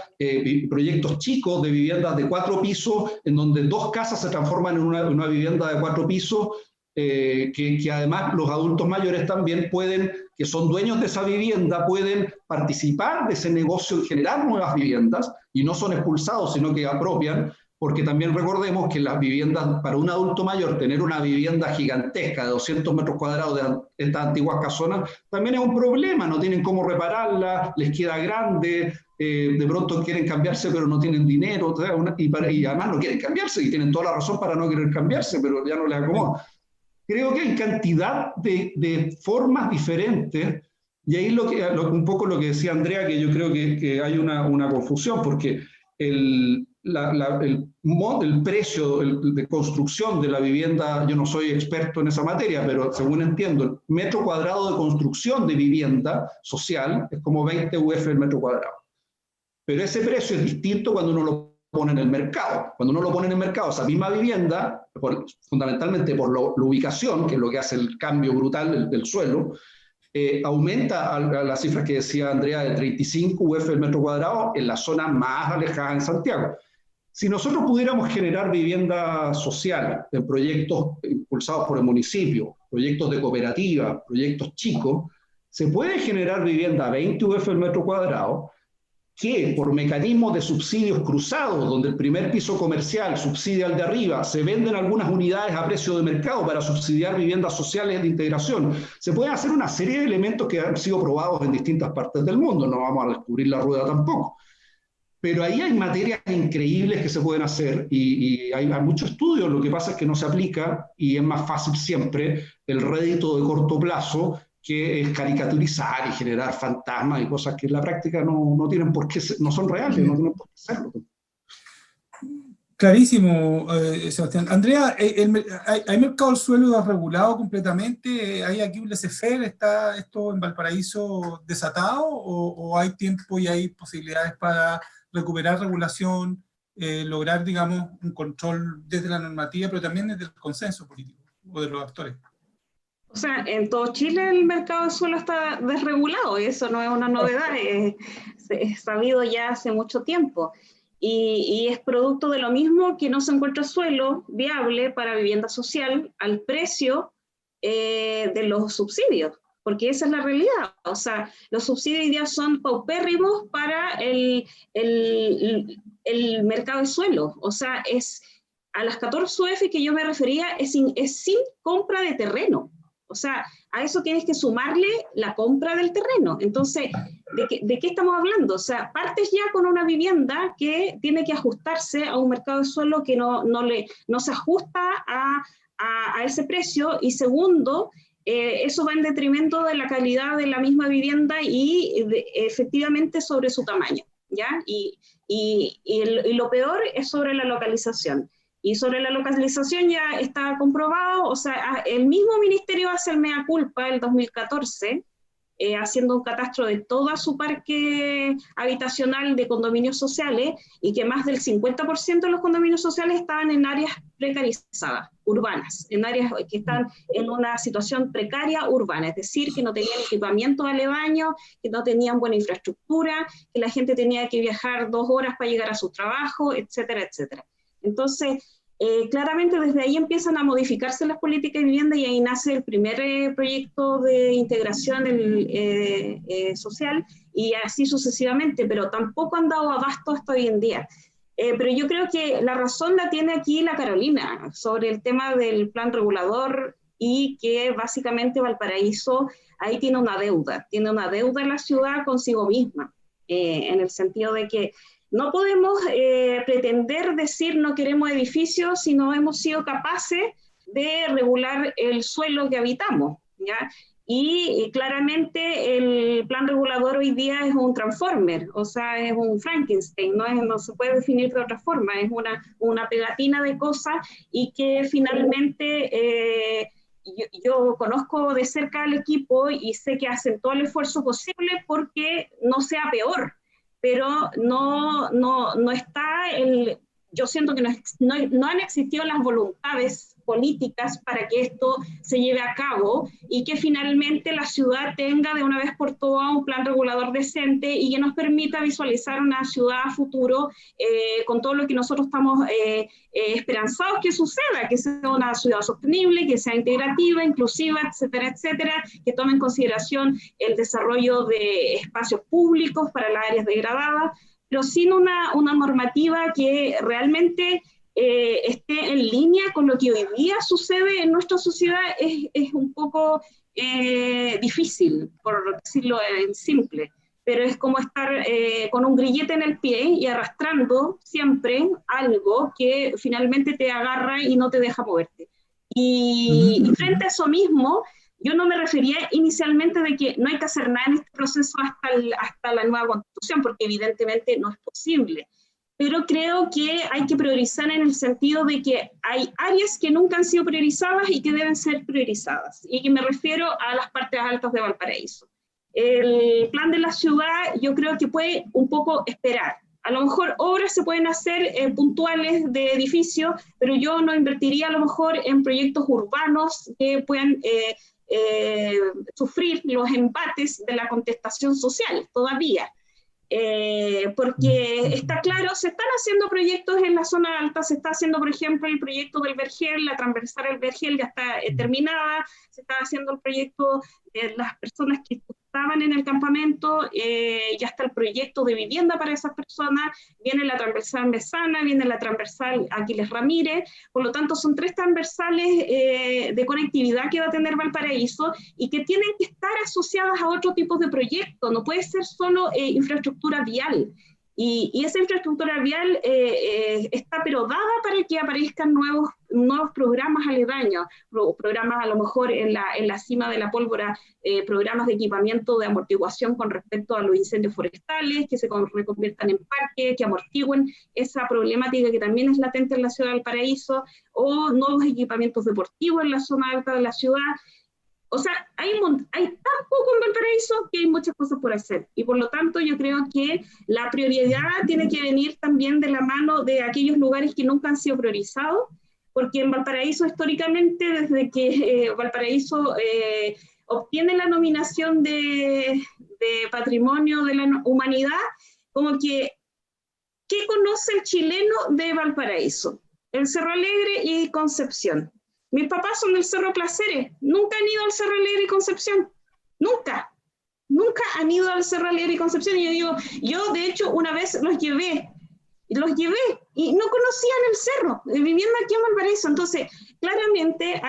S3: proyectos chicos de viviendas de 4 pisos, en donde 2 casas se transforman en una vivienda de 4 pisos, que además los adultos mayores también pueden, que son dueños de esa vivienda, pueden participar de ese negocio y generar nuevas viviendas, y no son expulsados, sino que apropian, porque también recordemos que las viviendas, para un adulto mayor, tener una vivienda gigantesca de 200 metros cuadrados de estas antiguas casonas, también es un problema, no tienen cómo repararla, les queda grande, de pronto quieren cambiarse pero no tienen dinero, y además no quieren cambiarse, y tienen toda la razón para no querer cambiarse, pero ya no les acomoda. Creo que hay cantidad de formas diferentes, y ahí un poco lo que decía Andrea, que yo creo que hay una confusión, porque el precio de construcción de la vivienda, yo no soy experto en esa materia, pero según entiendo, el metro cuadrado de construcción de vivienda social es como 20 UF el metro cuadrado. Pero ese precio es distinto cuando uno lo pone en el mercado. Cuando uno lo pone en el mercado, esa misma vivienda, fundamentalmente por la ubicación, que es lo que hace el cambio brutal del suelo, aumenta a las cifras que decía Andrea de 35 UF el metro cuadrado en las zonas más alejadas en Santiago. Si nosotros pudiéramos generar vivienda social en proyectos impulsados por el municipio, proyectos de cooperativa, proyectos chicos, se puede generar vivienda a 20 UF el metro cuadrado, que por mecanismos de subsidios cruzados, donde el primer piso comercial subsidia al de arriba, se venden algunas unidades a precio de mercado para subsidiar viviendas sociales de integración. Se pueden hacer una serie de elementos que han sido probados en distintas partes del mundo, no vamos a descubrir la rueda tampoco. Pero ahí hay materias increíbles que se pueden hacer y hay muchos estudios, lo que pasa es que no se aplica y es más fácil siempre el rédito de corto plazo, que es caricaturizar y generar fantasmas y cosas que en la práctica no tienen por qué no son reales, no tienen por qué serlo.
S1: Clarísimo, Sebastián. Andrea, ¿hay mercado del suelo desregulado completamente? ¿Hay aquí un laissez-faire? ¿Está esto en Valparaíso desatado? ¿O hay tiempo y hay posibilidades para recuperar regulación, lograr, digamos, un control desde la normativa, pero también desde el consenso político o de los actores?
S4: O sea, en todo Chile el mercado del suelo está desregulado, y eso no es una novedad, es sabido ya hace mucho tiempo. Y es producto de lo mismo que no se encuentra suelo viable para vivienda social al precio de los subsidios, porque esa es la realidad. O sea, los subsidios hoy día son paupérrimos para el mercado de suelo. O sea, a las 14 UF que yo me refería es sin compra de terreno. O sea, a eso tienes que sumarle la compra del terreno. Entonces, ¿de qué estamos hablando? O sea, partes ya con una vivienda que tiene que ajustarse a un mercado de suelo que no se ajusta a ese precio. Y segundo, eso va en detrimento de la calidad de la misma vivienda y efectivamente sobre su tamaño, ¿ya? Y lo peor es sobre la localización. Y sobre la localización ya está comprobado, o sea, el mismo ministerio hace el mea culpa el 2014, haciendo un catastro de todo su parque habitacional de condominios sociales, y que más del 50% de los condominios sociales estaban en áreas precarizadas, urbanas, en áreas que están en una situación precaria urbana, es decir, que no tenían equipamiento aledaño, que no tenían buena infraestructura, que la gente tenía que viajar 2 horas para llegar a su trabajo, etcétera, etcétera. Entonces, claramente desde ahí empiezan a modificarse las políticas de vivienda y ahí nace el primer proyecto de integración social y así sucesivamente, pero tampoco han dado abasto hasta hoy en día. Pero yo creo que la razón la tiene aquí la Carolina sobre el tema del plan regulador y que básicamente Valparaíso ahí tiene una deuda en la ciudad consigo misma, en el sentido de que no podemos pretender decir no queremos edificios si no hemos sido capaces de regular el suelo que habitamos, ¿ya? Y claramente el plan regulador hoy día es un transformer, o sea, es un Frankenstein, no se puede definir de otra forma, es una pegatina de cosas y que finalmente yo conozco de cerca al equipo y sé que hacen todo el esfuerzo posible porque no sea peor, pero no está yo siento que no han existido las voluntades políticas para que esto se lleve a cabo y que finalmente la ciudad tenga de una vez por todas un plan regulador decente y que nos permita visualizar una ciudad a futuro con todo lo que nosotros estamos esperanzados que suceda, que sea una ciudad sostenible, que sea integrativa, inclusiva, etcétera, etcétera, que tome en consideración el desarrollo de espacios públicos para las áreas degradadas, pero sin una normativa que realmente esté en línea con lo que hoy día sucede en nuestra sociedad es un poco difícil, por decirlo en simple, pero es como estar con un grillete en el pie y arrastrando siempre algo que finalmente te agarra y no te deja moverte. Y frente a eso mismo, yo no me refería inicialmente de que no hay que hacer nada en este proceso hasta la nueva constitución, porque evidentemente no es posible. Pero creo que hay que priorizar en el sentido de que hay áreas que nunca han sido priorizadas y que deben ser priorizadas. Y que me refiero a las partes altas de Valparaíso. El plan de la ciudad yo creo que puede un poco esperar. A lo mejor obras se pueden hacer puntuales de edificios, pero yo no invertiría a lo mejor en proyectos urbanos que puedan sufrir los embates de la contestación social todavía. Porque está claro, se están haciendo proyectos en la zona alta, se está haciendo, por ejemplo, el proyecto del Vergel, la transversal del Vergel ya está terminada, se está haciendo el proyecto de las personas que estaban en el campamento, ya está el proyecto de vivienda para esas personas, viene la transversal Mesana, viene la transversal Aquiles Ramírez, por lo tanto son 3 transversales de conectividad que va a tener Valparaíso y que tienen que estar asociadas a otro tipo de proyectos, no puede ser solo infraestructura vial. Y esa infraestructura vial está pero dada para que aparezcan nuevos programas aledaños, programas a lo mejor en la cima de la pólvora, programas de equipamiento de amortiguación con respecto a los incendios forestales, que se reconviertan en parques, que amortigüen esa problemática que también es latente en la ciudad de Valparaíso, o nuevos equipamientos deportivos en la zona alta de la ciudad. O sea, hay tan poco en Valparaíso que hay muchas cosas por hacer. Y por lo tanto yo creo que la prioridad tiene que venir también de la mano de aquellos lugares que nunca han sido priorizados, porque en Valparaíso históricamente, desde que Valparaíso obtiene la nominación de Patrimonio de la Humanidad, como que, ¿qué conoce el chileno de Valparaíso? El Cerro Alegre y Concepción. Mis papás son del Cerro Placeres, nunca han ido al Cerro Alegre y Concepción, nunca han ido al Cerro Alegre y Concepción. Y yo digo, yo de hecho una vez los llevé y no conocían el cerro, viviendo aquí en Valparaíso. Entonces, claramente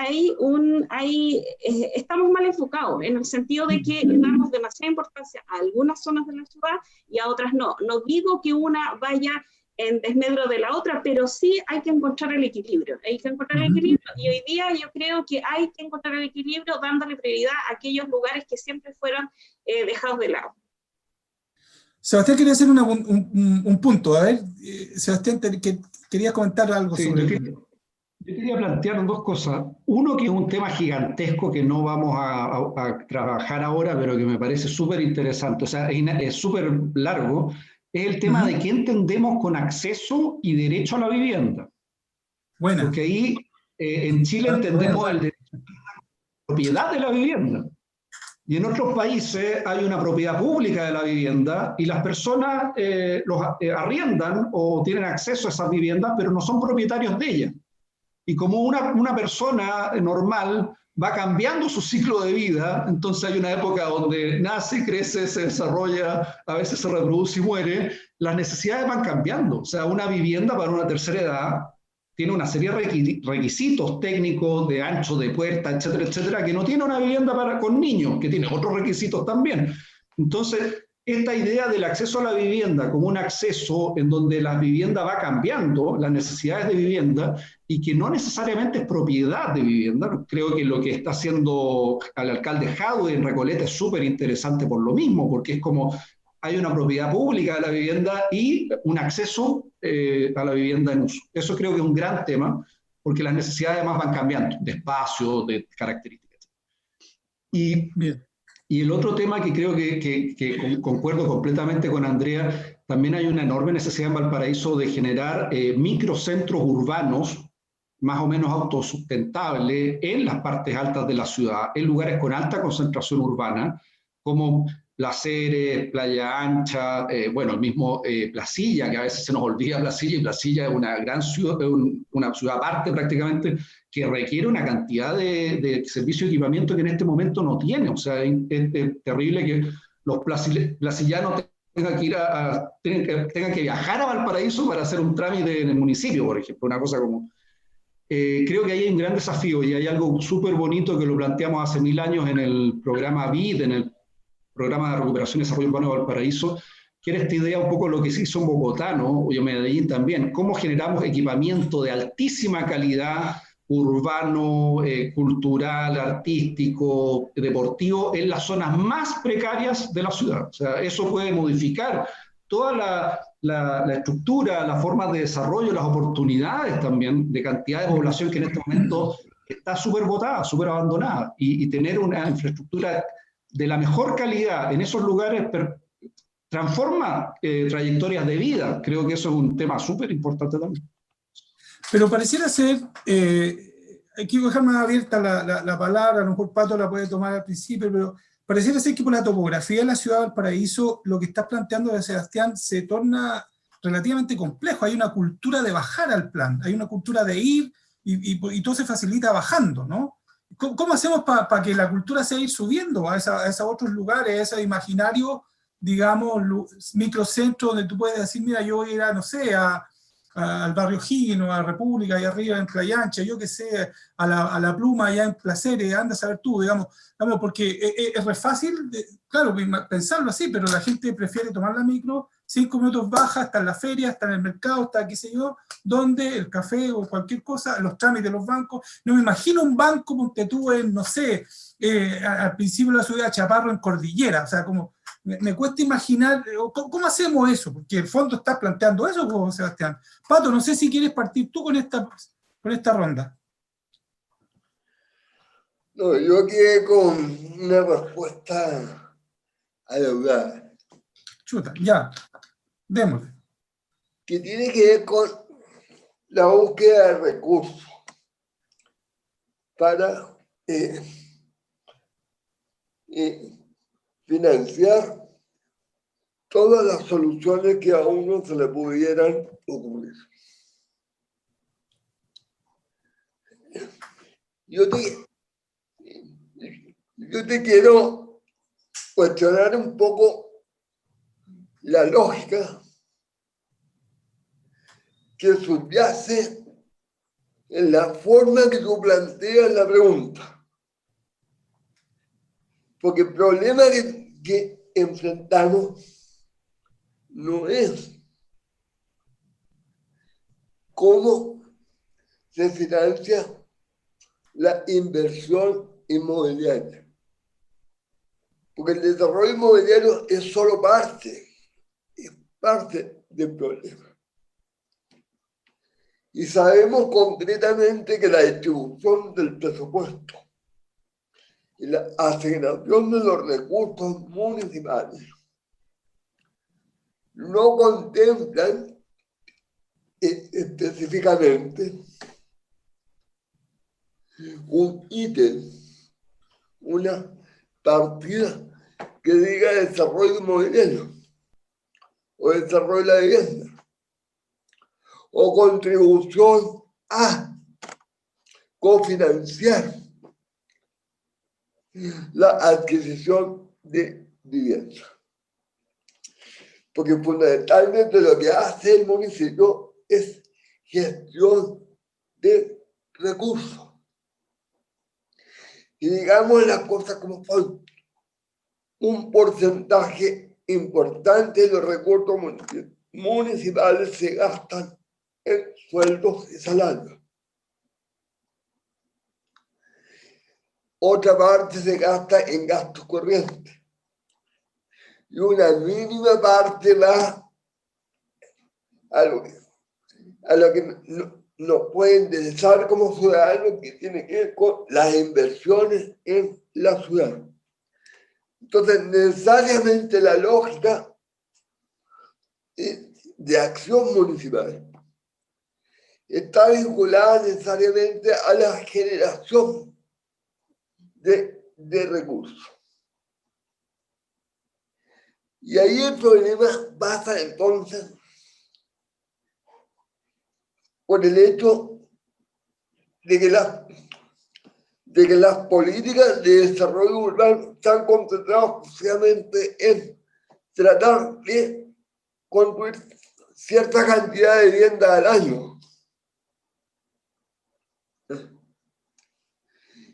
S4: estamos mal enfocados, en el sentido de que le damos demasiada importancia a algunas zonas de la ciudad y a otras no. No digo que una vaya en desmedro de la otra, pero sí hay que encontrar el equilibrio. Hay que encontrar el equilibrio y hoy día yo creo que hay que encontrar el equilibrio dándole prioridad a aquellos lugares que siempre fueron dejados de lado.
S1: Sebastián quería hacer un punto. A ver, Sebastián, querías comentar algo sobre
S3: yo quería plantear 2 cosas. Uno, que es un tema gigantesco que no vamos a trabajar ahora, pero que me parece súper interesante, o sea, es súper largo, es el tema de qué entendemos con acceso y derecho a la vivienda.
S1: Buena.
S3: Porque ahí en Chile entendemos el derecho a la propiedad de la vivienda. Y en otros países hay una propiedad pública de la vivienda y las personas los arriendan o tienen acceso a esas viviendas, pero no son propietarios de ellas. Y como una persona normal va cambiando su ciclo de vida, entonces hay una época donde nace, crece, se desarrolla, a veces se reproduce y muere, las necesidades van cambiando. O sea, una vivienda para una tercera edad tiene una serie de requisitos técnicos de ancho de puerta, etcétera, etcétera, que no tiene una vivienda con niños, que tiene otros requisitos también. Entonces, esta idea del acceso a la vivienda como un acceso en donde la vivienda va cambiando, las necesidades de vivienda, y que no necesariamente es propiedad de vivienda. Creo que lo que está haciendo el alcalde Jadwe en Recoleta es súper interesante por lo mismo, porque es como hay una propiedad pública de la vivienda y un acceso a la vivienda en uso. Eso creo que es un gran tema, porque las necesidades además van cambiando, de espacio, de características. Y
S1: bien.
S3: Y el otro tema que creo que concuerdo completamente con Andrea, también hay una enorme necesidad en Valparaíso de generar microcentros urbanos más o menos autosustentables en las partes altas de la ciudad, en lugares con alta concentración urbana, como Placeres, Playa Ancha, bueno, el mismo Placilla, que a veces se nos olvida Placilla, y Placilla es una gran ciudad, una ciudad aparte prácticamente, que requiere una cantidad de servicio y equipamiento que en este momento no tiene. O sea, es terrible que los placillanos tengan que viajar a Valparaíso para hacer un trámite en el municipio, por ejemplo, una cosa como... creo que ahí hay un gran desafío y hay algo súper bonito que lo planteamos hace 1000 años en el programa BID, en el Programa de Recuperación y Desarrollo Urbano de Valparaíso, que era esta idea un poco lo que se hizo en Bogotá, ¿no? Y en Medellín también, cómo generamos equipamiento de altísima calidad, urbano, cultural, artístico, deportivo, en las zonas más precarias de la ciudad. O sea, eso puede modificar toda la estructura, las formas de desarrollo, las oportunidades también de cantidad de población que en este momento está súper botada, súper abandonada, y tener una infraestructura de la mejor calidad en esos lugares transforma trayectorias de vida. Creo que eso es un tema súper importante también.
S1: Pero pareciera ser, quiero dejarme abierta la palabra, a lo mejor Pato la puede tomar al principio, pero pareciera ser que por la topografía de la ciudad de Valparaíso, lo que estás planteando de Sebastián se torna relativamente complejo. Hay una cultura de bajar al plan, hay una cultura de ir y todo se facilita bajando, ¿no? ¿Cómo hacemos para que la cultura sea ir subiendo a esos otros lugares, a esos imaginarios, digamos, microcentros donde tú puedes decir, mira, yo voy a ir a, no sé, al barrio Higgins, a República, allá arriba en Playa Ancha, yo que sé, a la Pluma, allá en Placeres, anda a saber tú, digamos porque es re fácil, claro, pensarlo así, pero la gente prefiere tomar la micro, 5 minutos baja, está en la feria, está en el mercado, está qué sé yo, donde el café o cualquier cosa, los trámites de los bancos. No me imagino un banco, ponte tú en, no sé, al principio de la ciudad de Chaparro en Cordillera, o sea, como me cuesta imaginar, ¿cómo hacemos eso? Porque el fondo está planteando eso, Sebastián. Pato, no sé si quieres partir tú con esta ronda.
S5: No, yo quedé con una respuesta adeudada.
S1: Chuta, ya, démosle.
S5: Que tiene que ver con la búsqueda de recursos para financiar todas las soluciones que a uno se le pudieran ocurrir. Yo te quiero cuestionar un poco la lógica que subyace en la forma que tú planteas la pregunta. Porque el problema que enfrentamos no es cómo se financia la inversión inmobiliaria. Porque el desarrollo inmobiliario es solo parte del problema. Y sabemos concretamente que la distribución del presupuesto y la asignación de los recursos municipales no contemplan específicamente un ítem, una partida que diga desarrollo inmobiliario o desarrollo de la vivienda o contribución a cofinanciar la adquisición de vivienda. Porque fundamentalmente lo que hace el municipio es gestión de recursos. Y digamos las cosas como son, un porcentaje importante de los recursos municipales se gastan en sueldos y salarios. Otra parte se gasta en gastos corrientes. Y una mínima parte va a lo que nos puede interesar como ciudadanos, que tiene que ver con las inversiones en la ciudad. Entonces, necesariamente la lógica de acción municipal está vinculada necesariamente a la generación de recursos. Y ahí el problema pasa entonces por el hecho de que las políticas de desarrollo urbano están concentradas exclusivamente en tratar de construir cierta cantidad de vivienda al año.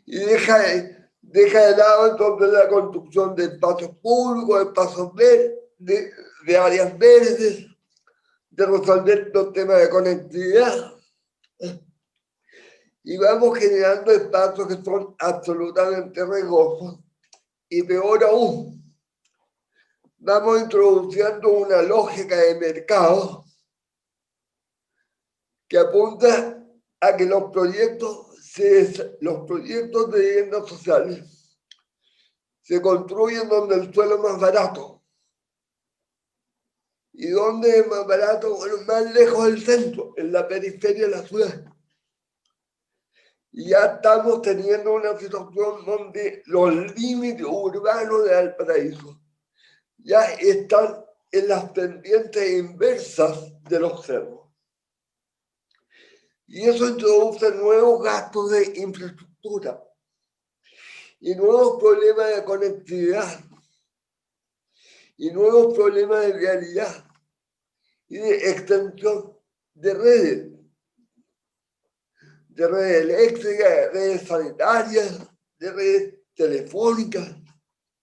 S5: Y deja de lado entonces la construcción de espacios públicos, de espacios de áreas verdes, de resolver los temas de conectividad. Y vamos generando espacios que son absolutamente riesgosos. Y peor aún, vamos introduciendo una lógica de mercado que apunta a que los proyectos de viviendas sociales se construyen donde el suelo es más barato. ¿Y dónde es más barato? Bueno, más lejos del centro, en la periferia de la ciudad. Y ya estamos teniendo una situación donde los límites urbanos de Valparaíso ya están en las pendientes inversas de los cerros. Y eso introduce nuevos gastos de infraestructura y nuevos problemas de conectividad y nuevos problemas de vialidad y de extensión de redes eléctricas, de redes sanitarias, de redes telefónicas,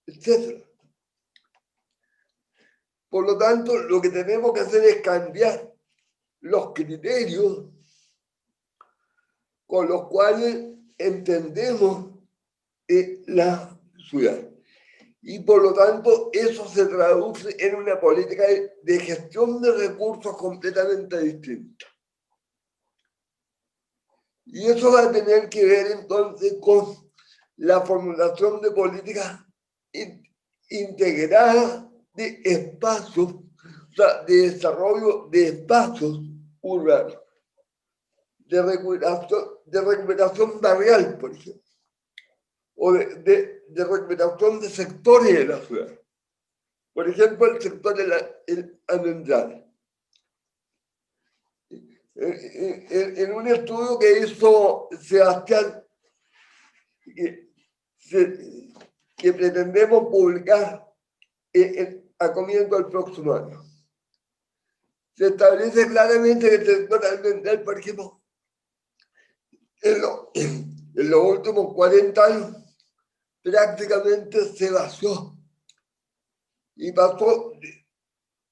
S5: etc. Por lo tanto, lo que tenemos que hacer es cambiar los criterios con los cuales entendemos la ciudad. Y por lo tanto, eso se traduce en una política de gestión de recursos completamente distinta. Y eso va a tener que ver entonces con la formulación de políticas integradas de espacios, o sea, de desarrollo de espacios urbanos, de recuperación barrial, por ejemplo, o de recuperación de sectores de la ciudad. Por ejemplo, el sector ambiental. En un estudio que hizo Sebastián, que pretendemos publicar a comienzo del próximo año, se establece claramente que el sector ambiental, por ejemplo, en los últimos 40 años, prácticamente se vació y pasó,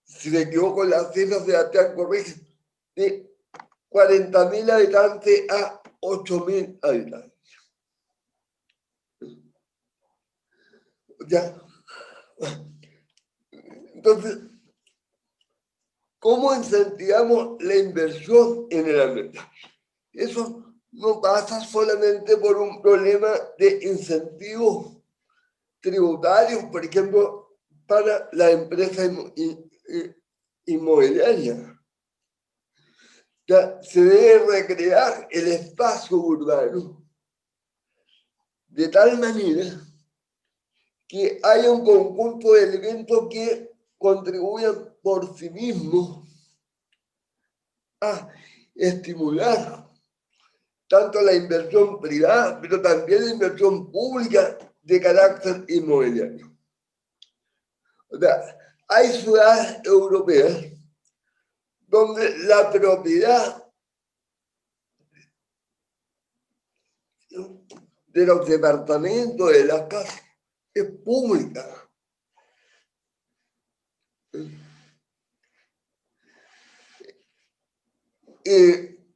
S5: si me equivoco, las cifras de Sebastián corrige, de 40.000 habitantes a 8.000 habitantes. ¿Ya? Entonces, ¿cómo incentivamos la inversión en el ambiental? Eso no pasa solamente por un problema de incentivos tributarios, por ejemplo, para la empresa inmobiliaria. Ya se debe recrear el espacio urbano de tal manera que haya un conjunto de elementos que contribuyan por sí mismos a estimular tanto la inversión privada, pero también la inversión pública de carácter inmobiliario. O sea, hay ciudades europeas donde la propiedad de los departamentos, de las casas, es pública.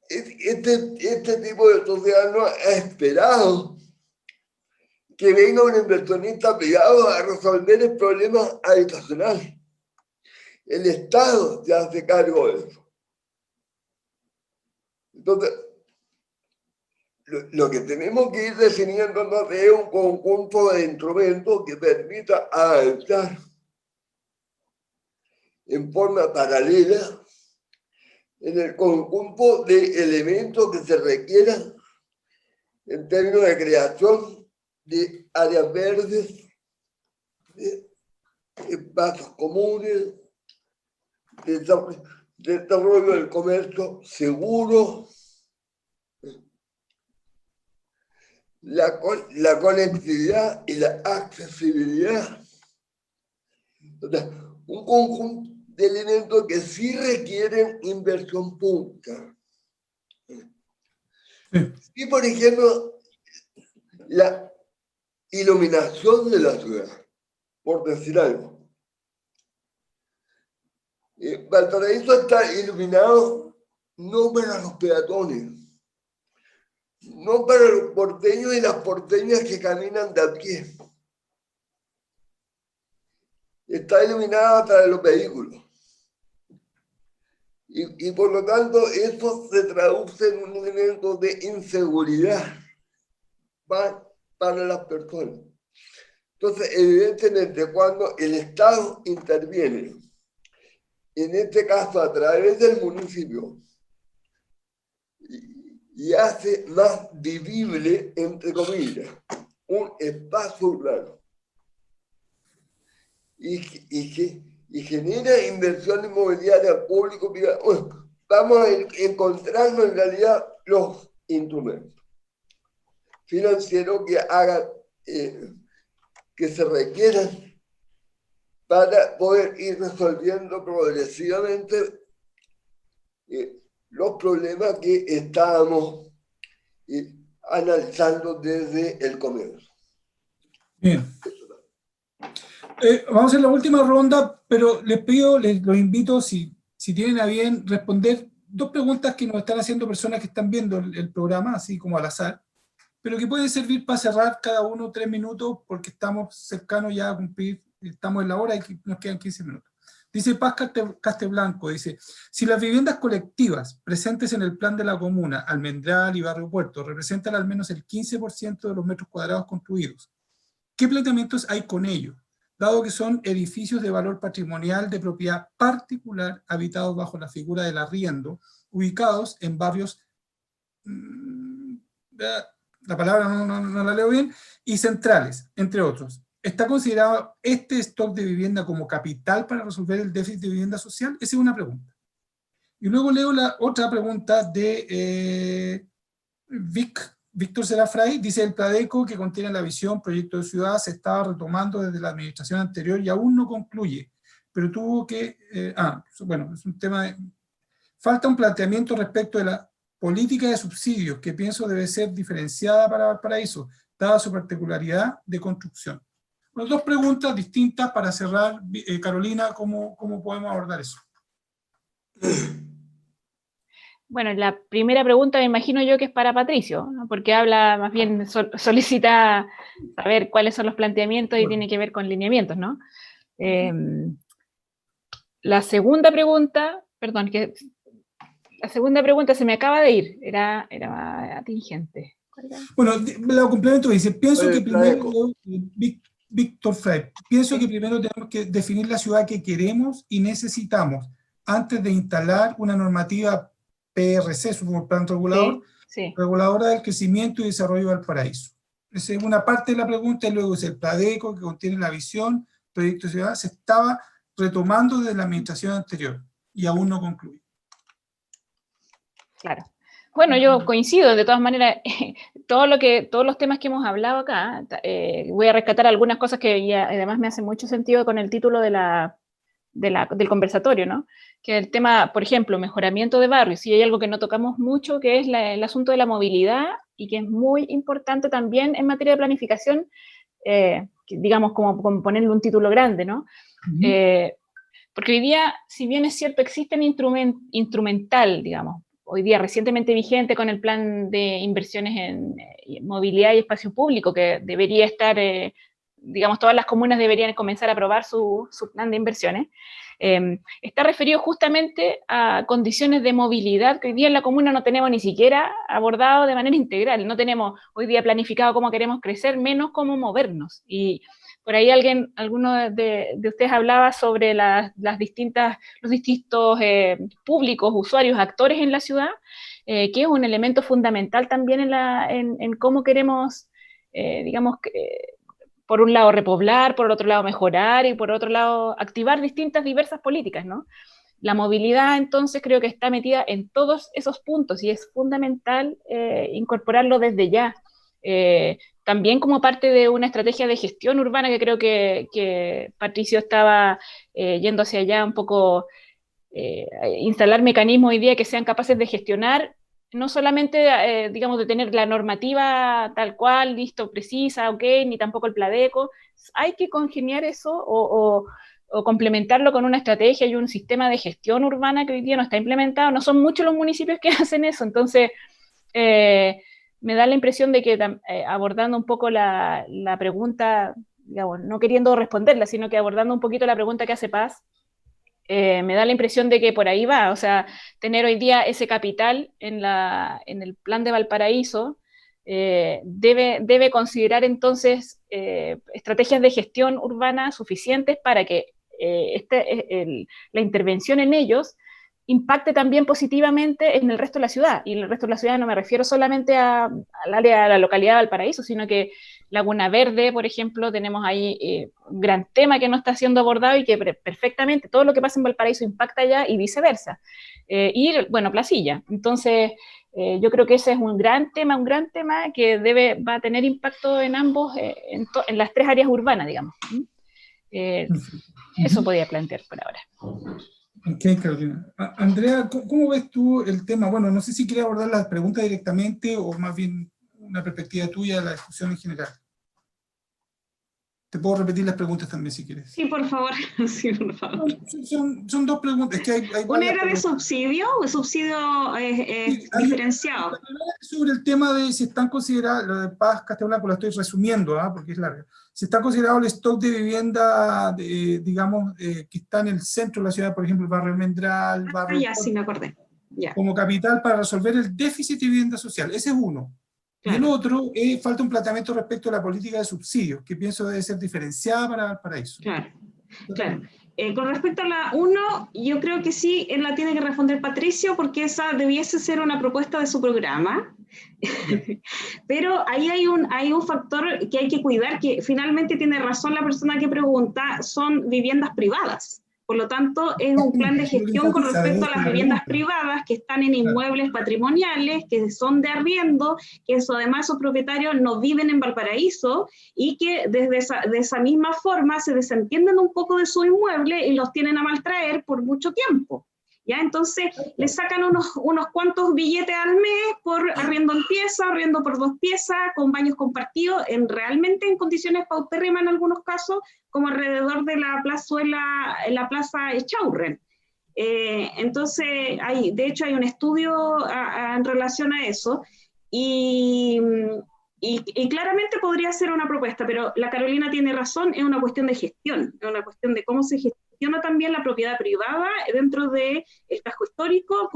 S5: Este tipo de sociedad no ha esperado que venga un inversionista privado a resolver el problema habitacional. El Estado se hace cargo de eso. Entonces, lo que tenemos que ir definiendo es un conjunto de instrumentos que permita avanzar en forma paralela en el conjunto de elementos que se requieran en términos de creación de áreas verdes, de espacios comunes, de desarrollo del comercio seguro, la conectividad y la accesibilidad. O sea, un conjunto de elementos que sí requieren inversión pública. Y, por ejemplo, la iluminación de la ciudad, por decir algo. Valparaíso está iluminado no para los peatones, no para los porteños y las porteñas que caminan de a pie. Está iluminada para los vehículos. Y por lo tanto, eso se traduce en un elemento de inseguridad para las personas. Entonces, evidentemente, cuando el Estado interviene, en este caso a través del municipio, y hace más vivible, entre comillas, un espacio urbano, y genera inversión inmobiliaria público-privada, vamos a encontrarnos en realidad los instrumentos financieros que hagan, que se requieran para poder ir resolviendo progresivamente los problemas que estábamos analizando desde el comienzo.
S1: Bien. Vamos a hacer la última ronda, pero les pido, los invito, si tienen a bien, responder dos preguntas que nos están haciendo personas que están viendo el programa, así como al azar, pero que pueden servir para cerrar cada uno 3 minutos, porque estamos cercanos ya a cumplir, estamos en la hora y nos quedan 15 minutos. Dice Paz Casteblanco, dice, si las viviendas colectivas presentes en el plan de la comuna, Almendral y Barrio Puerto, representan al menos el 15% de los metros cuadrados construidos, ¿qué planteamientos hay con ello? Dado que son edificios de valor patrimonial de propiedad particular habitados bajo la figura del arriendo, ubicados en barrios, la palabra no la leo bien, y centrales, entre otros. ¿Está considerado este stock de vivienda como capital para resolver el déficit de vivienda social? Esa es una pregunta. Y luego leo la otra pregunta de Víctor Serafray, dice el Pladeco, que contiene la visión proyecto de ciudad, se estaba retomando desde la administración anterior y aún no concluye, pero tuvo que, bueno, es un tema falta un planteamiento respecto de la política de subsidios, que pienso debe ser diferenciada para Valparaíso, dada su particularidad de construcción. Bueno, dos preguntas distintas para cerrar. Carolina, ¿cómo podemos abordar eso?
S2: Bueno, la primera pregunta me imagino yo que es para Patricio, ¿no? Porque habla, más bien solicita saber cuáles son los planteamientos y tiene que ver con lineamientos, ¿no? La segunda pregunta, perdón, la segunda pregunta se me acaba de ir, era atingente.
S1: Bueno, lo complemento, dice, pienso que primero, Víctor Frey, pienso que primero tenemos que definir la ciudad que queremos y necesitamos antes de instalar una normativa PRC, supongo, plan regulador, reguladora del crecimiento y desarrollo de Valparaíso. Esa es una parte de la pregunta, y luego es el Pladeco, que contiene la visión, proyecto de ciudad, se estaba retomando desde la administración anterior, y aún no concluye.
S2: Claro. Bueno, yo coincido, de todas maneras, todos los temas que hemos hablado acá, voy a rescatar algunas cosas que además me hacen mucho sentido con el título del conversatorio, ¿no? Que el tema, por ejemplo, mejoramiento de barrios, y hay algo que no tocamos mucho, que es el asunto de la movilidad, y que es muy importante también en materia de planificación, digamos, como ponerle un título grande, ¿no? Porque hoy día, si bien es cierto, existe un instrumental, digamos, hoy día recientemente vigente con el plan de inversiones en movilidad y espacio público, que debería estar, digamos, todas las comunas deberían comenzar a aprobar su plan de inversiones. está referido justamente a condiciones de movilidad que hoy día en la comuna no tenemos ni siquiera abordado de manera integral. No tenemos hoy día planificado cómo queremos crecer, menos cómo movernos. Y por ahí alguno de ustedes hablaba sobre los distintos públicos, usuarios, actores en la ciudad, que es un elemento fundamental también en cómo queremos, digamos, por un lado repoblar, por otro lado mejorar y por otro lado activar diversas políticas, ¿no? La movilidad, entonces, creo que está metida en todos esos puntos y es fundamental incorporarlo desde ya. También como parte de una estrategia de gestión urbana, que creo que Patricio estaba yendo hacia allá un poco, instalar mecanismos hoy día que sean capaces de gestionar, no solamente, digamos, de tener la normativa tal cual, listo, precisa, ok, ni tampoco el Pladeco. Hay que congeniar eso o complementarlo con una estrategia y un sistema de gestión urbana que hoy día no está implementado. No son muchos los municipios que hacen eso, entonces me da la impresión de que abordando un poco la pregunta, digamos, no queriendo responderla, sino que abordando un poquito la pregunta que hace Paz, me da la impresión de que por ahí va, o sea, tener hoy día ese capital en el plan de Valparaíso debe considerar entonces estrategias de gestión urbana suficientes para que la intervención en ellos impacte también positivamente en el resto de la ciudad. Y en el resto de la ciudad no me refiero solamente al área de la localidad de Valparaíso, sino que Laguna Verde, por ejemplo, tenemos ahí un gran tema que no está siendo abordado y que perfectamente todo lo que pasa en Valparaíso impacta allá y viceversa. Y, bueno, Placilla. Entonces, yo creo que ese es un gran tema que va a tener impacto en ambos, en las tres áreas urbanas, digamos. Eso podía plantear por ahora.
S1: Ok, Carolina. Andrea, ¿cómo ves tú el tema? Bueno, no sé si quieres abordar la pregunta directamente o más bien una perspectiva tuya de la discusión en general. Te puedo repetir las preguntas también si quieres.
S4: Sí, por favor. Sí, por favor.
S1: Son dos pregunas. Es que hay
S4: ¿Una era de subsidio o subsidio diferenciado?
S1: La primera es sobre el tema de si están considerados, lo de Paz Castellblanco lo estoy resumiendo, porque es larga. Si está considerado el stock de vivienda, digamos, que está en el centro de la ciudad, por ejemplo, el barrio Almendral, barrio...
S4: Ya, sí, me acordé. Ya.
S1: Como capital para resolver el déficit de vivienda social. Ese es uno. Claro. Y el otro, falta un planteamiento respecto a la política de subsidios, que pienso debe ser diferenciada para eso.
S4: Claro, claro. Con respecto a la 1, yo creo que sí, él la tiene que responder Patricio, porque esa debiese ser una propuesta de su programa. Pero ahí hay un factor que hay que cuidar, que finalmente tiene razón la persona que pregunta, son viviendas privadas. Por lo tanto, es un plan de gestión con respecto a las viviendas privadas que están en inmuebles patrimoniales, que son de arriendo, que eso, además esos propietarios no viven en Valparaíso y que de esa misma forma se desentienden un poco de su inmueble y los tienen a maltraer por mucho tiempo. ¿Ya? Entonces, le sacan unos cuantos billetes al mes por arriendo en pieza, arriendo por 2 piezas, con baños compartidos, realmente en condiciones paupérrimas en algunos casos, como alrededor de la plazuela, en la plaza Echaurren. Entonces, de hecho, hay un estudio en relación a eso, y claramente podría ser una propuesta, pero la Carolina tiene razón, es una cuestión de gestión, es una cuestión de cómo se gestiona también la propiedad privada dentro del casco histórico,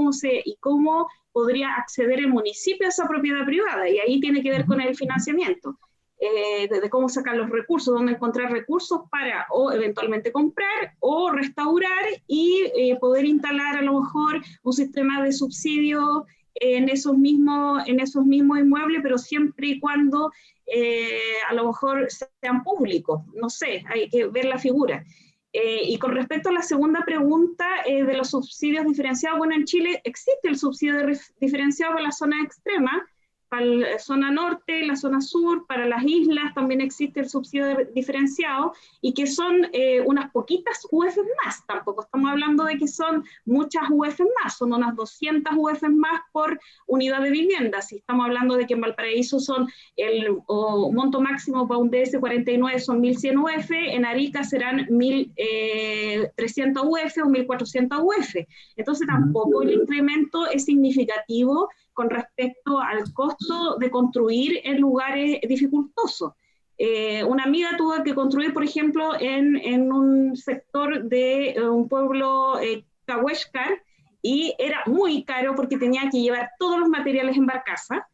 S4: cómo podría acceder el municipio a esa propiedad privada, y ahí tiene que ver con el financiamiento, de cómo sacar los recursos, dónde encontrar recursos para o eventualmente comprar o restaurar y poder instalar a lo mejor un sistema de subsidio en esos mismos inmuebles, pero siempre y cuando a lo mejor sean públicos, no sé, hay que ver la figura. Y con respecto a la segunda pregunta de los subsidios diferenciados, bueno, en Chile existe el subsidio diferenciado para la zona extrema, para la zona norte, la zona sur, para las islas también existe el subsidio diferenciado, y que son unas poquitas UF más, tampoco estamos hablando de que son muchas UF más, son unas 200 UF más por unidad de vivienda. Si estamos hablando de que en Valparaíso son el monto máximo para un DS49 son 1.100 UF, en Arica serán 1.300 UF o 1.400 UF. Entonces tampoco el incremento es significativo con respecto al costo de construir en lugares dificultosos. Una amiga tuvo que construir, por ejemplo, en un sector de un pueblo Cahuéscar, y era muy caro porque tenía que llevar todos los materiales en barcaza,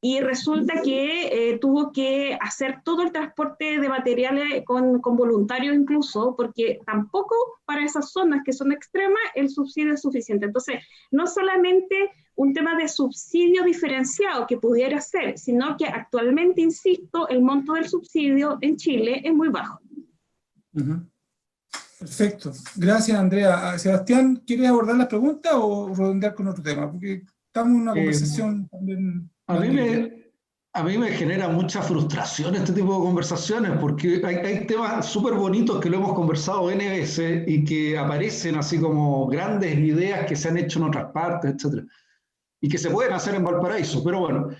S4: y resulta que tuvo que hacer todo el transporte de materiales con voluntarios incluso, porque tampoco para esas zonas que son extremas el subsidio es suficiente. Entonces, no solamente un tema de subsidio diferenciado que pudiera ser, sino que actualmente, insisto, el monto del subsidio en Chile es muy bajo.
S1: Perfecto. Gracias, Andrea. Sebastián, ¿quieres abordar las preguntas o redondear con otro tema? Porque estamos en una conversación también.
S3: A mí me genera mucha frustración este tipo de conversaciones, porque hay temas súper bonitos que lo hemos conversado N veces y que aparecen así como grandes ideas que se han hecho en otras partes, etc. Y que se pueden hacer en Valparaíso. Pero bueno,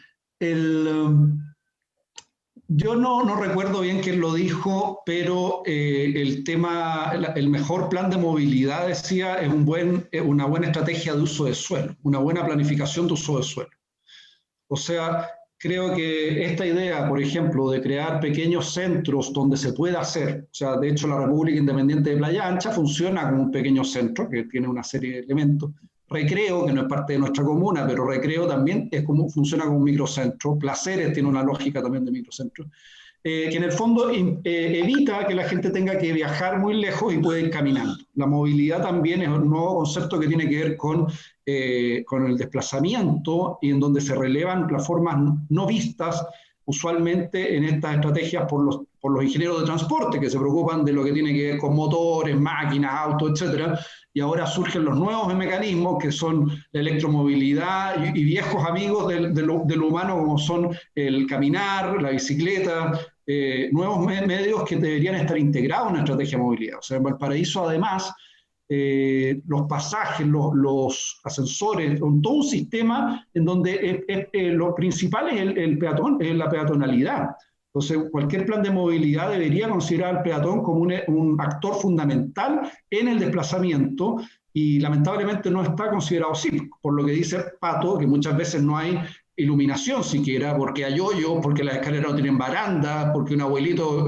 S3: yo no recuerdo bien quién lo dijo, pero el mejor plan de movilidad, decía, es una buena estrategia de uso de suelo, una buena planificación de uso de suelo. O sea, creo que esta idea, por ejemplo, de crear pequeños centros donde se pueda hacer, o sea, de hecho la República Independiente de Playa Ancha funciona como un pequeño centro que tiene una serie de elementos. Recreo, que no es parte de nuestra comuna, pero Recreo también funciona como un microcentro. Placeres tiene una lógica también de microcentro. Que en el fondo evita que la gente tenga que viajar muy lejos y puede ir caminando. La movilidad también es un nuevo concepto que tiene que ver con el desplazamiento, y en donde se relevan las formas no vistas usualmente en estas estrategias por los ingenieros de transporte, que se preocupan de lo que tiene que ver con motores, máquinas, autos, etcétera. Y ahora surgen los nuevos mecanismos que son la electromovilidad y viejos amigos del humano, como son el caminar, la bicicleta, nuevos medios que deberían estar integrados en una estrategia de movilidad. O sea, en Valparaíso, además, los pasajes, los ascensores, todo un sistema en donde lo principal es el peatón, es la peatonalidad. Entonces, cualquier plan de movilidad debería considerar al peatón como un actor fundamental en el desplazamiento, y lamentablemente no está considerado así, por lo que dice Pato, que muchas veces no hay iluminación siquiera, porque hay hoyo, porque las escaleras no tienen baranda, porque un abuelito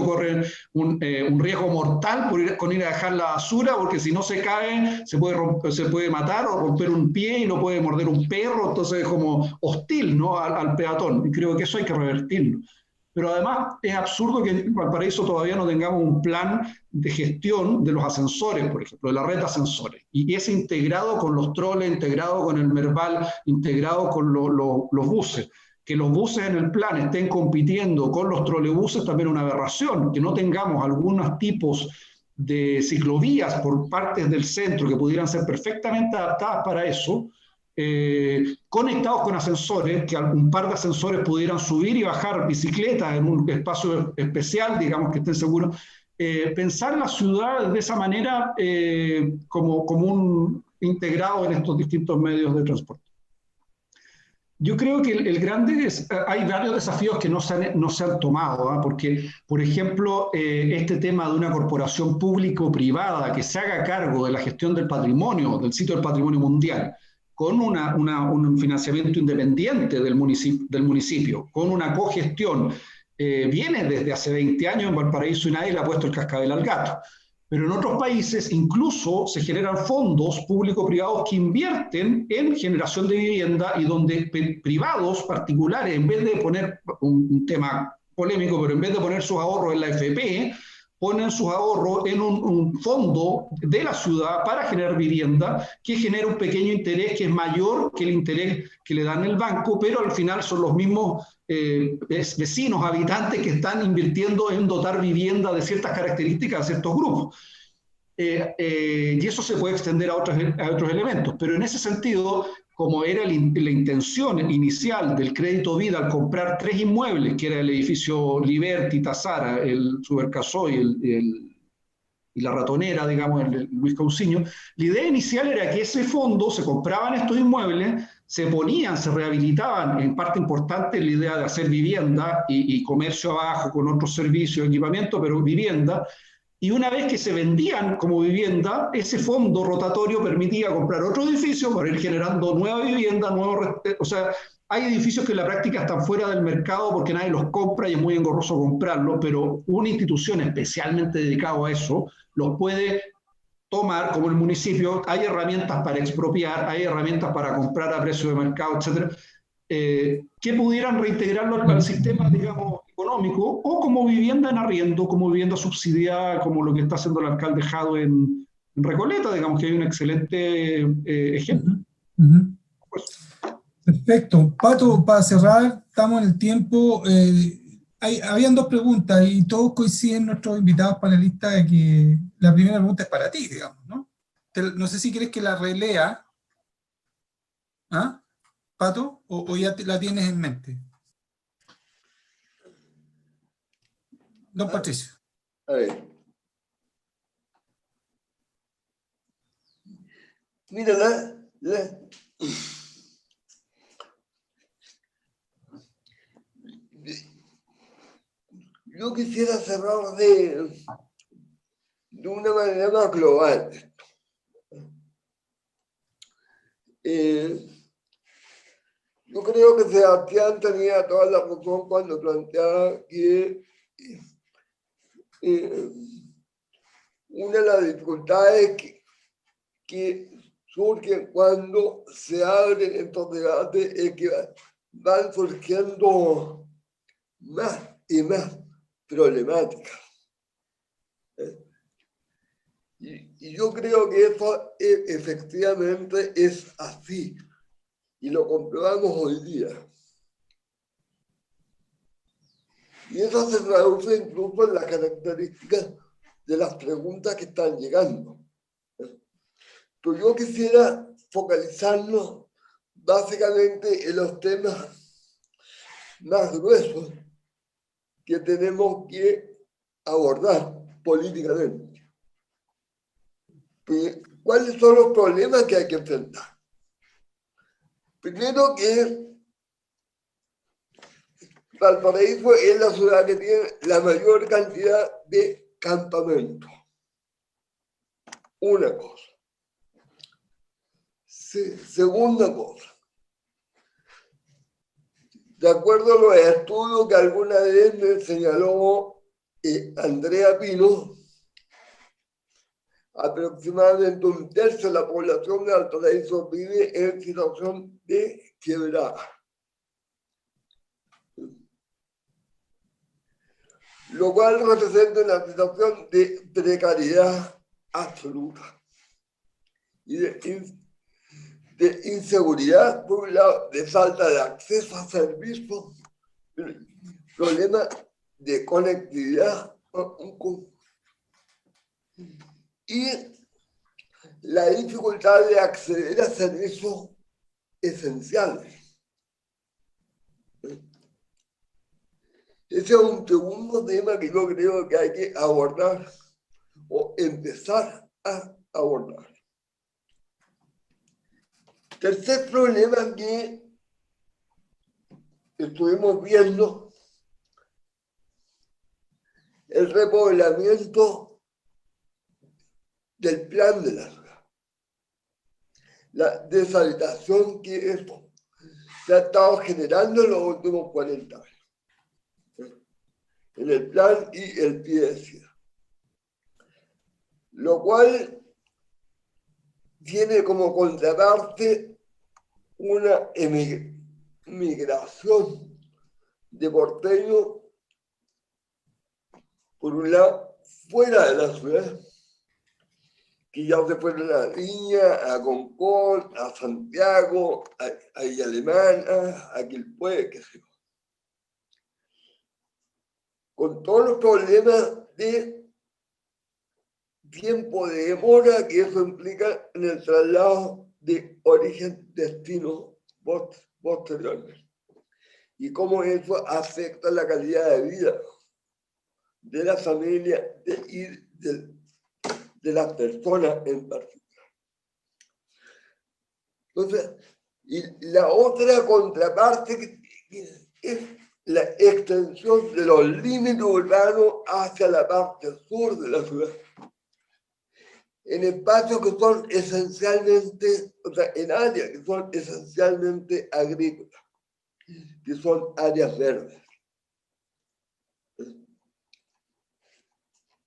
S3: corre un riesgo mortal con ir a dejar la basura, porque si no se cae se puede matar o romper un pie y lo puede morder un perro. Entonces es como hostil, ¿no?, al peatón, y creo que eso hay que revertirlo. Pero además es absurdo que en Valparaíso todavía no tengamos un plan de gestión de los ascensores, por ejemplo, de la red de ascensores. Y es integrado con los troles, integrado con el Merval, integrado con los buses. Que los buses en el plan estén compitiendo con los trolebuses también es una aberración. Que no tengamos algunos tipos de ciclovías por partes del centro que pudieran ser perfectamente adaptadas para eso, conectados con ascensores, que un par de ascensores pudieran subir y bajar bicicletas en un espacio especial, digamos, que estén seguros. Pensar la ciudad de esa manera como un integrado en estos distintos medios de transporte. Yo creo que hay varios desafíos que no se han tomado, ¿eh? Porque, por ejemplo, este tema de una corporación público-privada que se haga cargo de la gestión del patrimonio, del sitio del patrimonio mundial, con un financiamiento independiente del municipio, con una cogestión, viene desde hace 20 años en Valparaíso y nadie le ha puesto el cascabel al gato. Pero en otros países incluso se generan fondos público-privados que invierten en generación de vivienda, y donde privados particulares, en vez de poner un tema polémico, pero en vez de poner sus ahorros en la AFP, ponen sus ahorros en un fondo de la ciudad para generar vivienda, que genera un pequeño interés que es mayor que el interés que le dan el banco, pero al final son los mismos vecinos, habitantes, que están invirtiendo en dotar vivienda de ciertas características a ciertos grupos. Y eso se puede extender a otros elementos, pero en ese sentido, como era la intención inicial del Crédito Vida al comprar 3 inmuebles, que era el edificio Liberty, Tazara, el Supercasó y la Ratonera, digamos, el Luis Cauciño, la idea inicial era que ese fondo se compraban estos inmuebles, se rehabilitaban, en parte importante la idea de hacer vivienda y comercio abajo con otros servicios, equipamiento, pero vivienda. Y una vez que se vendían como vivienda, ese fondo rotatorio permitía comprar otro edificio para ir generando nueva vivienda, o sea, hay edificios que en la práctica están fuera del mercado porque nadie los compra y es muy engorroso comprarlos, pero una institución especialmente dedicada a eso los puede tomar, como el municipio. Hay herramientas para expropiar, hay herramientas para comprar a precio de mercado, etcétera, que pudieran reintegrarlo al sistema, digamos, económico, o como vivienda en arriendo, como vivienda subsidiada, como lo que está haciendo el alcalde Jadwe en Recoleta, digamos que hay un excelente ejemplo. Pues.
S1: Perfecto. Pato, para cerrar, estamos en el tiempo. Habían dos preguntas y todos coinciden nuestros invitados panelistas de que la primera pregunta es para ti, digamos, ¿no? No sé si quieres que la relea. ¿Ah? Pato, o ya la tienes en mente. Don Patricio.
S5: A ver. Mira, yo quisiera cerrar de una manera más global. Yo creo que Sebastián tenía toda la razón cuando planteaba que una de las dificultades que surgen cuando se abren estos debates es que van surgiendo más y más problemáticas. Y yo creo que eso efectivamente es así, y lo comprobamos hoy día. Y eso se traduce incluso en las características de las preguntas que están llegando. Pero yo quisiera focalizarnos básicamente en los temas más gruesos que tenemos que abordar políticamente. ¿Cuáles son los problemas que hay que enfrentar? Primero que Valparaíso es la ciudad que tiene la mayor cantidad de campamentos. Una cosa. Segunda cosa. De acuerdo a los estudios que alguna vez me señaló Andrea Pino, aproximadamente un tercio de la población de Valparaíso vive en situación de quebrada. Lo cual representa una situación de precariedad absoluta y de inseguridad, por un lado, de falta de acceso a servicios, problemas de conectividad y la dificultad de acceder a servicios esenciales. Ese es un segundo tema que yo creo que hay que abordar o empezar a abordar. Tercer problema que estuvimos viendo, el repoblamiento del plan de la ciudad. La deshabitación que esto se ha estado generando en los últimos 40 años. En el plan y el pie de ciudad. Lo cual tiene como contraparte una migración de porteños, por un lado, fuera de la ciudad, que ya se fueron a Viña, a Concón, a Santiago, a Villa Alemana, a Quilpué, qué sé yo. Con todos los problemas de tiempo de demora que eso implica en el traslado de origen-destino posteriormente. Y cómo eso afecta la calidad de vida de la familia y de las personas en particular. Entonces, y la otra contraparte es la extensión de los límites urbanos hacia la parte sur de la ciudad, en espacios que son esencialmente, o sea, en áreas que son esencialmente agrícolas. que son áreas verdes.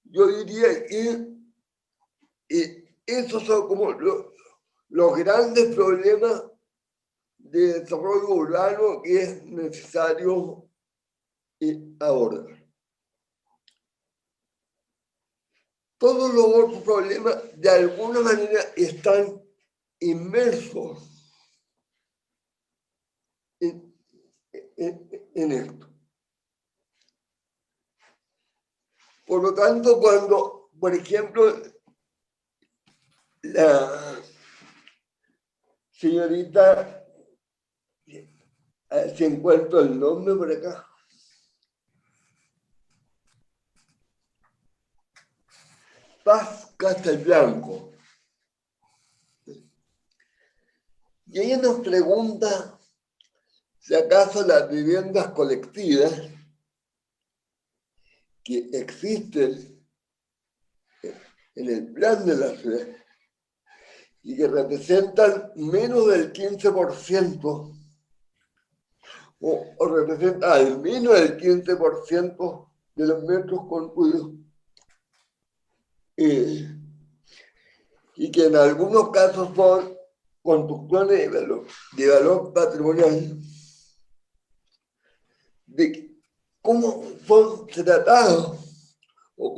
S5: Yo diría que esos son como los grandes problemas de desarrollo urbano que es necesario abordar. Todos los otros problemas de alguna manera están inmersos en esto. Por lo tanto, cuando, por ejemplo, la señorita, a ver si encuentro el nombre por acá, Paz Castelblanco, y ella nos pregunta si acaso las viviendas colectivas que existen en el plan de la ciudad y que representan menos del 15% o representan al menos el 15% de los metros construidos, y que en algunos casos son construcciones de valor patrimonial, de cómo son tratados o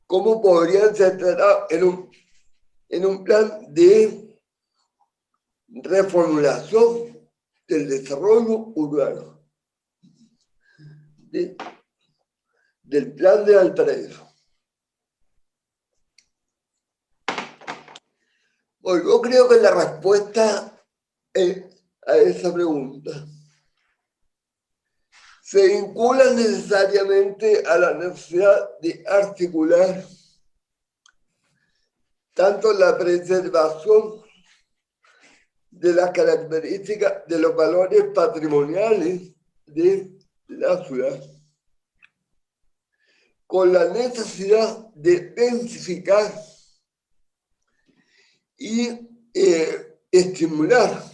S5: cómo podrían ser tratados en un plan de reformulación del desarrollo urbano, del plan de Valparaíso. Bueno, yo creo que la respuesta a esa pregunta se vincula necesariamente a la necesidad de articular tanto la preservación de las características de los valores patrimoniales de la ciudad, con la necesidad de densificar y estimular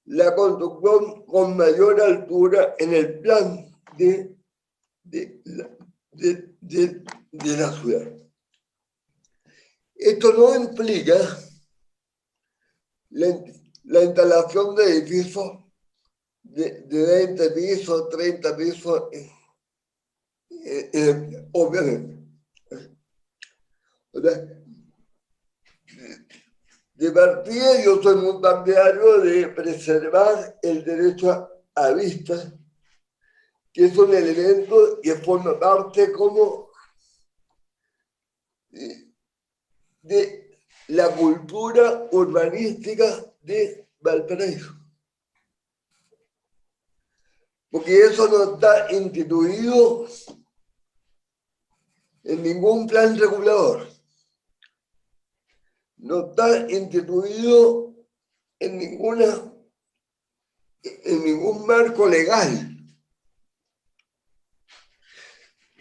S5: la construcción con mayor altura en el plan de la ciudad. Esto no implica la instalación de edificios de 20 pisos, 30 pisos, obviamente. O sea, de partida, yo soy muy partidario de preservar el derecho a vista, que es un elemento que forma parte como de la cultura urbanística de Valparaíso. Porque eso no está instituido en ningún plan regulador. No está instituido en ningún marco legal.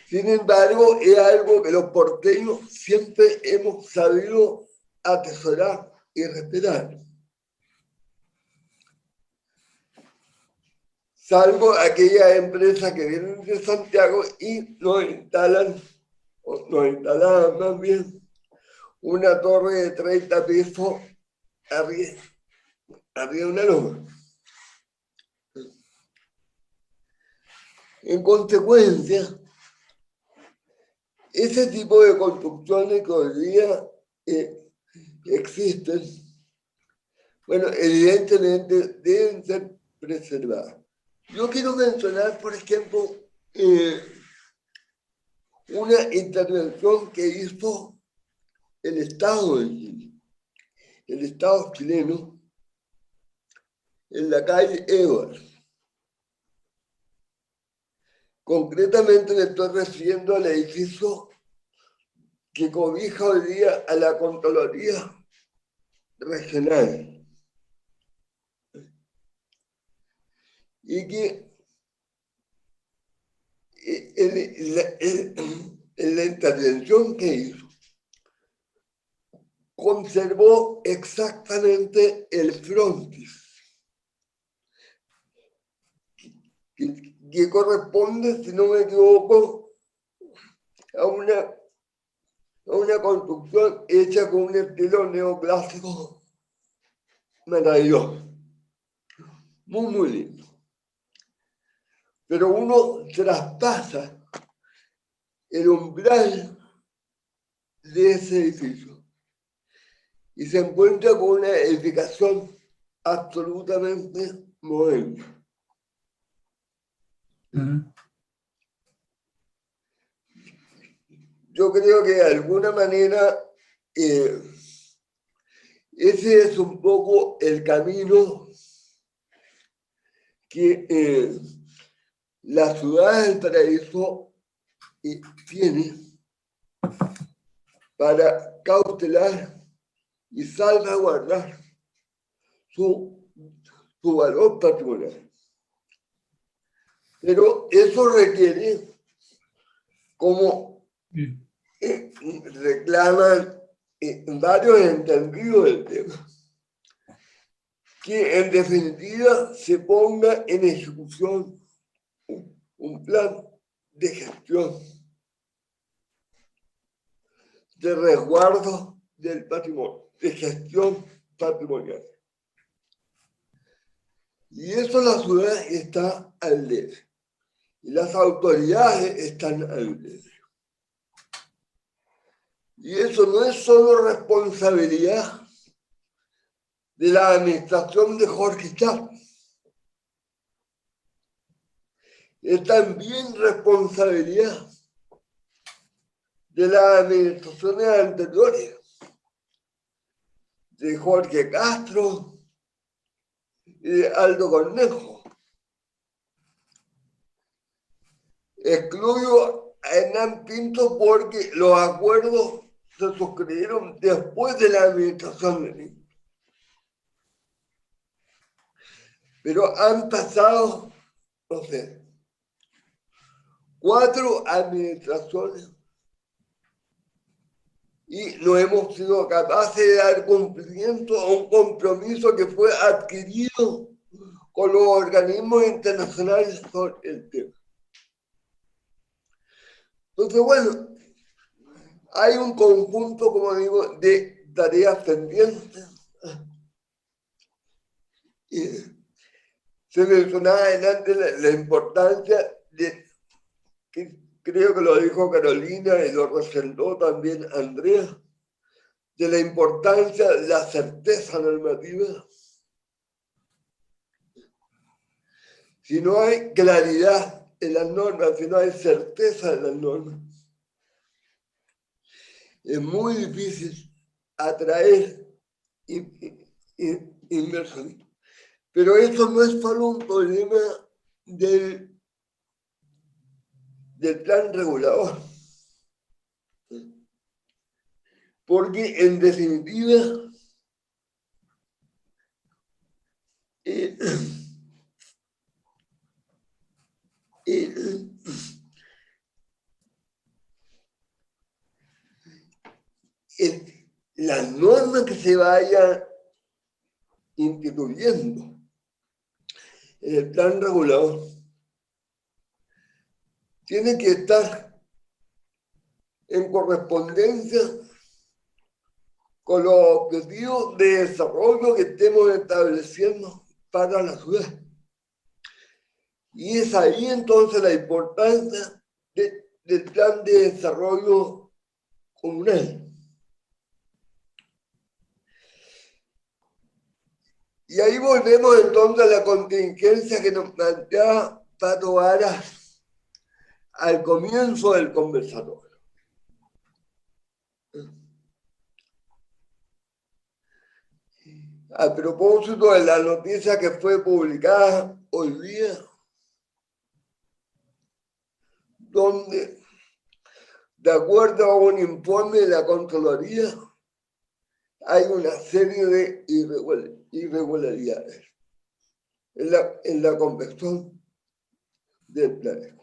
S5: Sin embargo, es algo que los porteños siempre hemos sabido atesorar y respetar. Salvo aquellas empresas que vienen de Santiago y nos instalaban más bien una torre de 30 pisos arriba de una loma. En consecuencia, ese tipo de construcciones que hoy día existen, bueno, evidentemente deben ser preservadas. Yo quiero mencionar, por ejemplo, una intervención que hizo el Estado de Chile, el Estado chileno, en la calle Edwards. Concretamente me estoy refiriendo al edificio que cobija hoy día a la Contraloría Regional. Y que en la intervención que hizo, conservó exactamente el frontis, que corresponde, si no me equivoco, a una construcción hecha con un estilo neoclásico maravilloso, muy, muy lindo. Pero uno traspasa el umbral de ese edificio y se encuentra con una edificación absolutamente moderna. Yo creo que de alguna manera ese es un poco el camino que la ciudad del Paraíso tiene para cautelar y salvaguardar su valor patrimonial. Pero eso requiere, como reclaman varios entendidos del tema, que en definitiva se ponga en ejecución un plan de gestión, de resguardo del patrimonio, de gestión patrimonial. Y eso la ciudad está al debe. Y las autoridades están al debe. Y eso no es solo responsabilidad de la administración de Jorge Chávez. Es también responsabilidad de las administraciones anteriores, de Jorge Castro y de Aldo Cornejo. Excluyo a Hernán Pinto porque los acuerdos se suscribieron después de la administración de Pinto. Pero han pasado, no sé, 4 administraciones y no hemos sido capaces de dar cumplimiento a un compromiso que fue adquirido con los organismos internacionales sobre el tema. Entonces, bueno, hay un conjunto, como digo, de tareas pendientes. Y se mencionaba adelante la importancia de, que creo que lo dijo Carolina y lo resaltó también Andrea, de la importancia de la certeza normativa. Si no hay claridad en las normas, si no hay certeza en las normas, es muy difícil atraer inversiones. Pero eso no es solo un problema del plan regulador. Porque en definitiva, las normas que se vayan instituyendo en el plan regulador tienen que estar en correspondencia con los objetivos de desarrollo que estemos estableciendo para la ciudad. Y es ahí entonces la importancia del plan de desarrollo comunal. Y ahí volvemos entonces a la contingencia que nos planteaba Pato Varas al comienzo del conversatorio. A propósito de la noticia que fue publicada hoy día, donde, de acuerdo a un informe de la Contraloría, hay una serie de irregularidades en la confección del plan.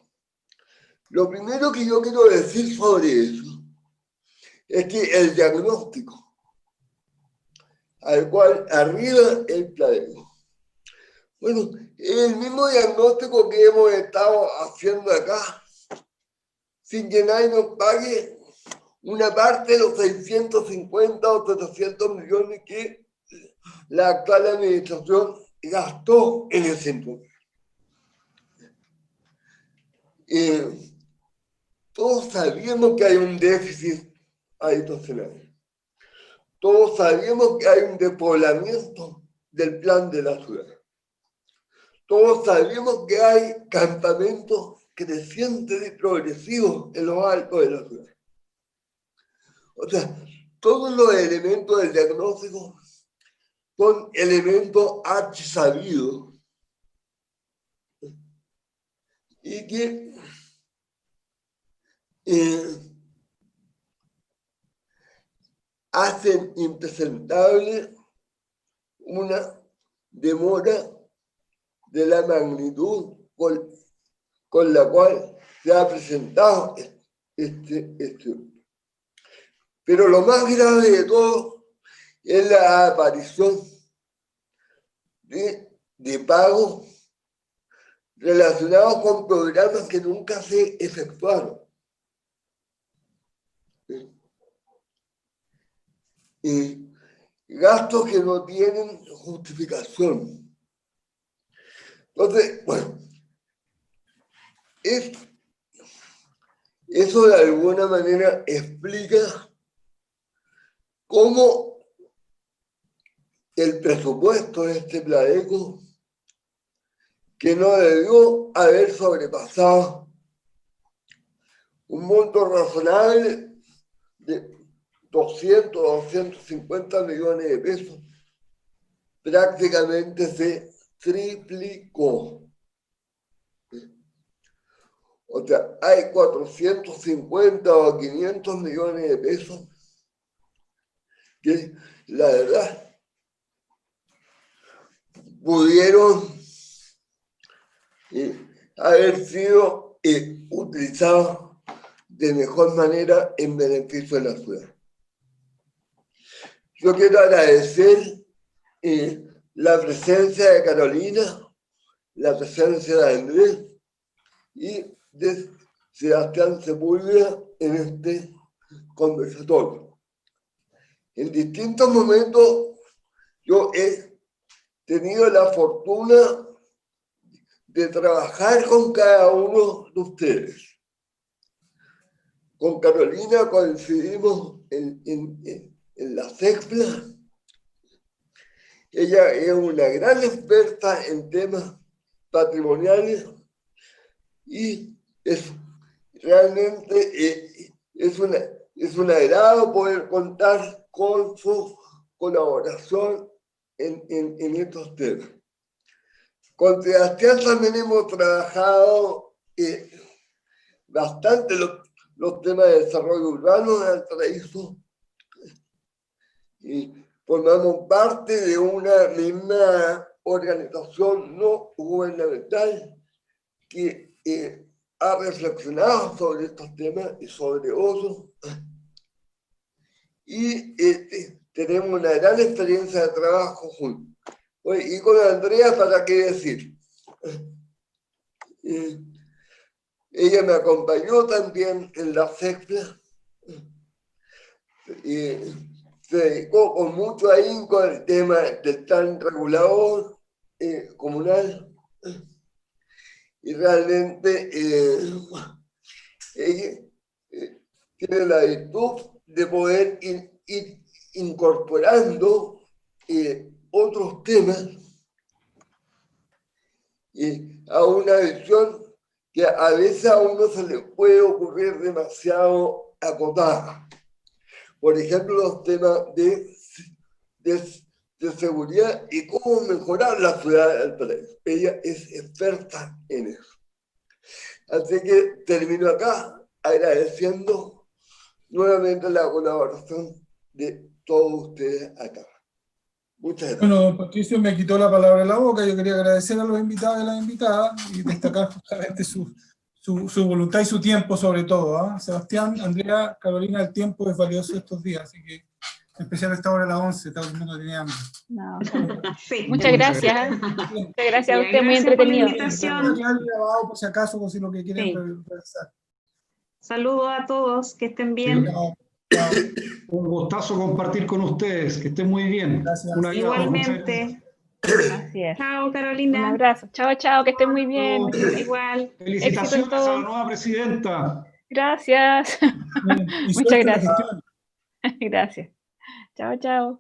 S5: Lo primero que yo quiero decir sobre eso es que el diagnóstico al cual arriba el Pladeco. Bueno, el mismo diagnóstico que hemos estado haciendo acá, sin que nadie nos pague una parte de los 650 o 700 millones que la actual administración gastó en el centro. Todos sabíamos que hay un déficit habitacional. Todos sabíamos que hay un despoblamiento del plan de la ciudad. Todos sabíamos que hay campamentos crecientes y progresivos en los altos de la ciudad. O sea, todos los elementos del diagnóstico son elementos archisabidos y que hacen impresentable una demora de la magnitud con la cual se ha presentado este. Pero lo más grave de todo es la aparición de pagos relacionados con programas que nunca se efectuaron. Gastos que no tienen justificación. Entonces, bueno, eso de alguna manera explica cómo el presupuesto de este Pladeco, que no debió haber sobrepasado un monto razonable de 200 o 250 millones de pesos, prácticamente se triplicó. O sea, hay 450 o 500 millones de pesos que, la verdad, pudieron haber sido utilizados de mejor manera en beneficio de la ciudad. Yo quiero agradecer la presencia de Carolina, la presencia de Andrés y de Sebastián Sepúlveda en este conversatorio. En distintos momentos yo he tenido la fortuna de trabajar con cada uno de ustedes. Con Carolina coincidimos en la CECPLA. Ella es una gran experta en temas patrimoniales y realmente es un agrado poder contar con su colaboración en estos temas. Con Sebastián también hemos trabajado bastante los temas de desarrollo urbano de Valparaíso y formamos parte de una misma organización no gubernamental que ha reflexionado sobre estos temas y sobre otros. Y tenemos una gran experiencia de trabajo juntos. Y con Andrea, ¿para qué decir? Ella me acompañó también en la CECPLA y se dedicó con mucho ahínco al tema del plan regulador comunal. Y realmente ella tiene la virtud de poder ir incorporando otros temas a una visión que a veces a uno se le puede ocurrir demasiado acotada. Por ejemplo, los temas de seguridad y cómo mejorar la ciudad de Valparaíso. Ella es experta en eso. Así que termino acá agradeciendo nuevamente la colaboración de todos ustedes acá. Muchas gracias.
S1: Bueno, Patricio me quitó la palabra de la boca. Yo quería agradecer a los invitados y a las invitadas y destacar justamente su voluntad y su tiempo sobre todo. Sebastián, Andrea, Carolina, el tiempo es valioso estos días, así que especial a esta hora a las 11, todo el mundo tenía hambre.
S2: No,
S4: Sí.
S2: muchas gracias. Muchas gracias a usted, muy
S4: Gracias por la
S2: entretenido.
S4: invitación.
S1: Ya el grabado, por si acaso, por si lo que quieren
S4: Sí.
S1: revisar.
S4: Saludos a todos, que estén bien.
S1: Chao, chao.
S3: Un gustazo compartir con ustedes, que estén muy bien.
S1: Gracias.
S3: Un abrazo.
S4: Igualmente.
S2: Así es.
S4: Chao,
S2: Un
S4: Carolina.
S2: abrazo. Chao, chao, que estén muy bien.
S4: Igual.
S3: Felicitaciones
S2: Éxito en todo.
S3: a la nueva presidenta.
S2: Gracias.
S1: Y
S2: Muchas
S1: suerte en la
S2: gracias.
S1: gestión.
S2: Gracias. Chao, chao.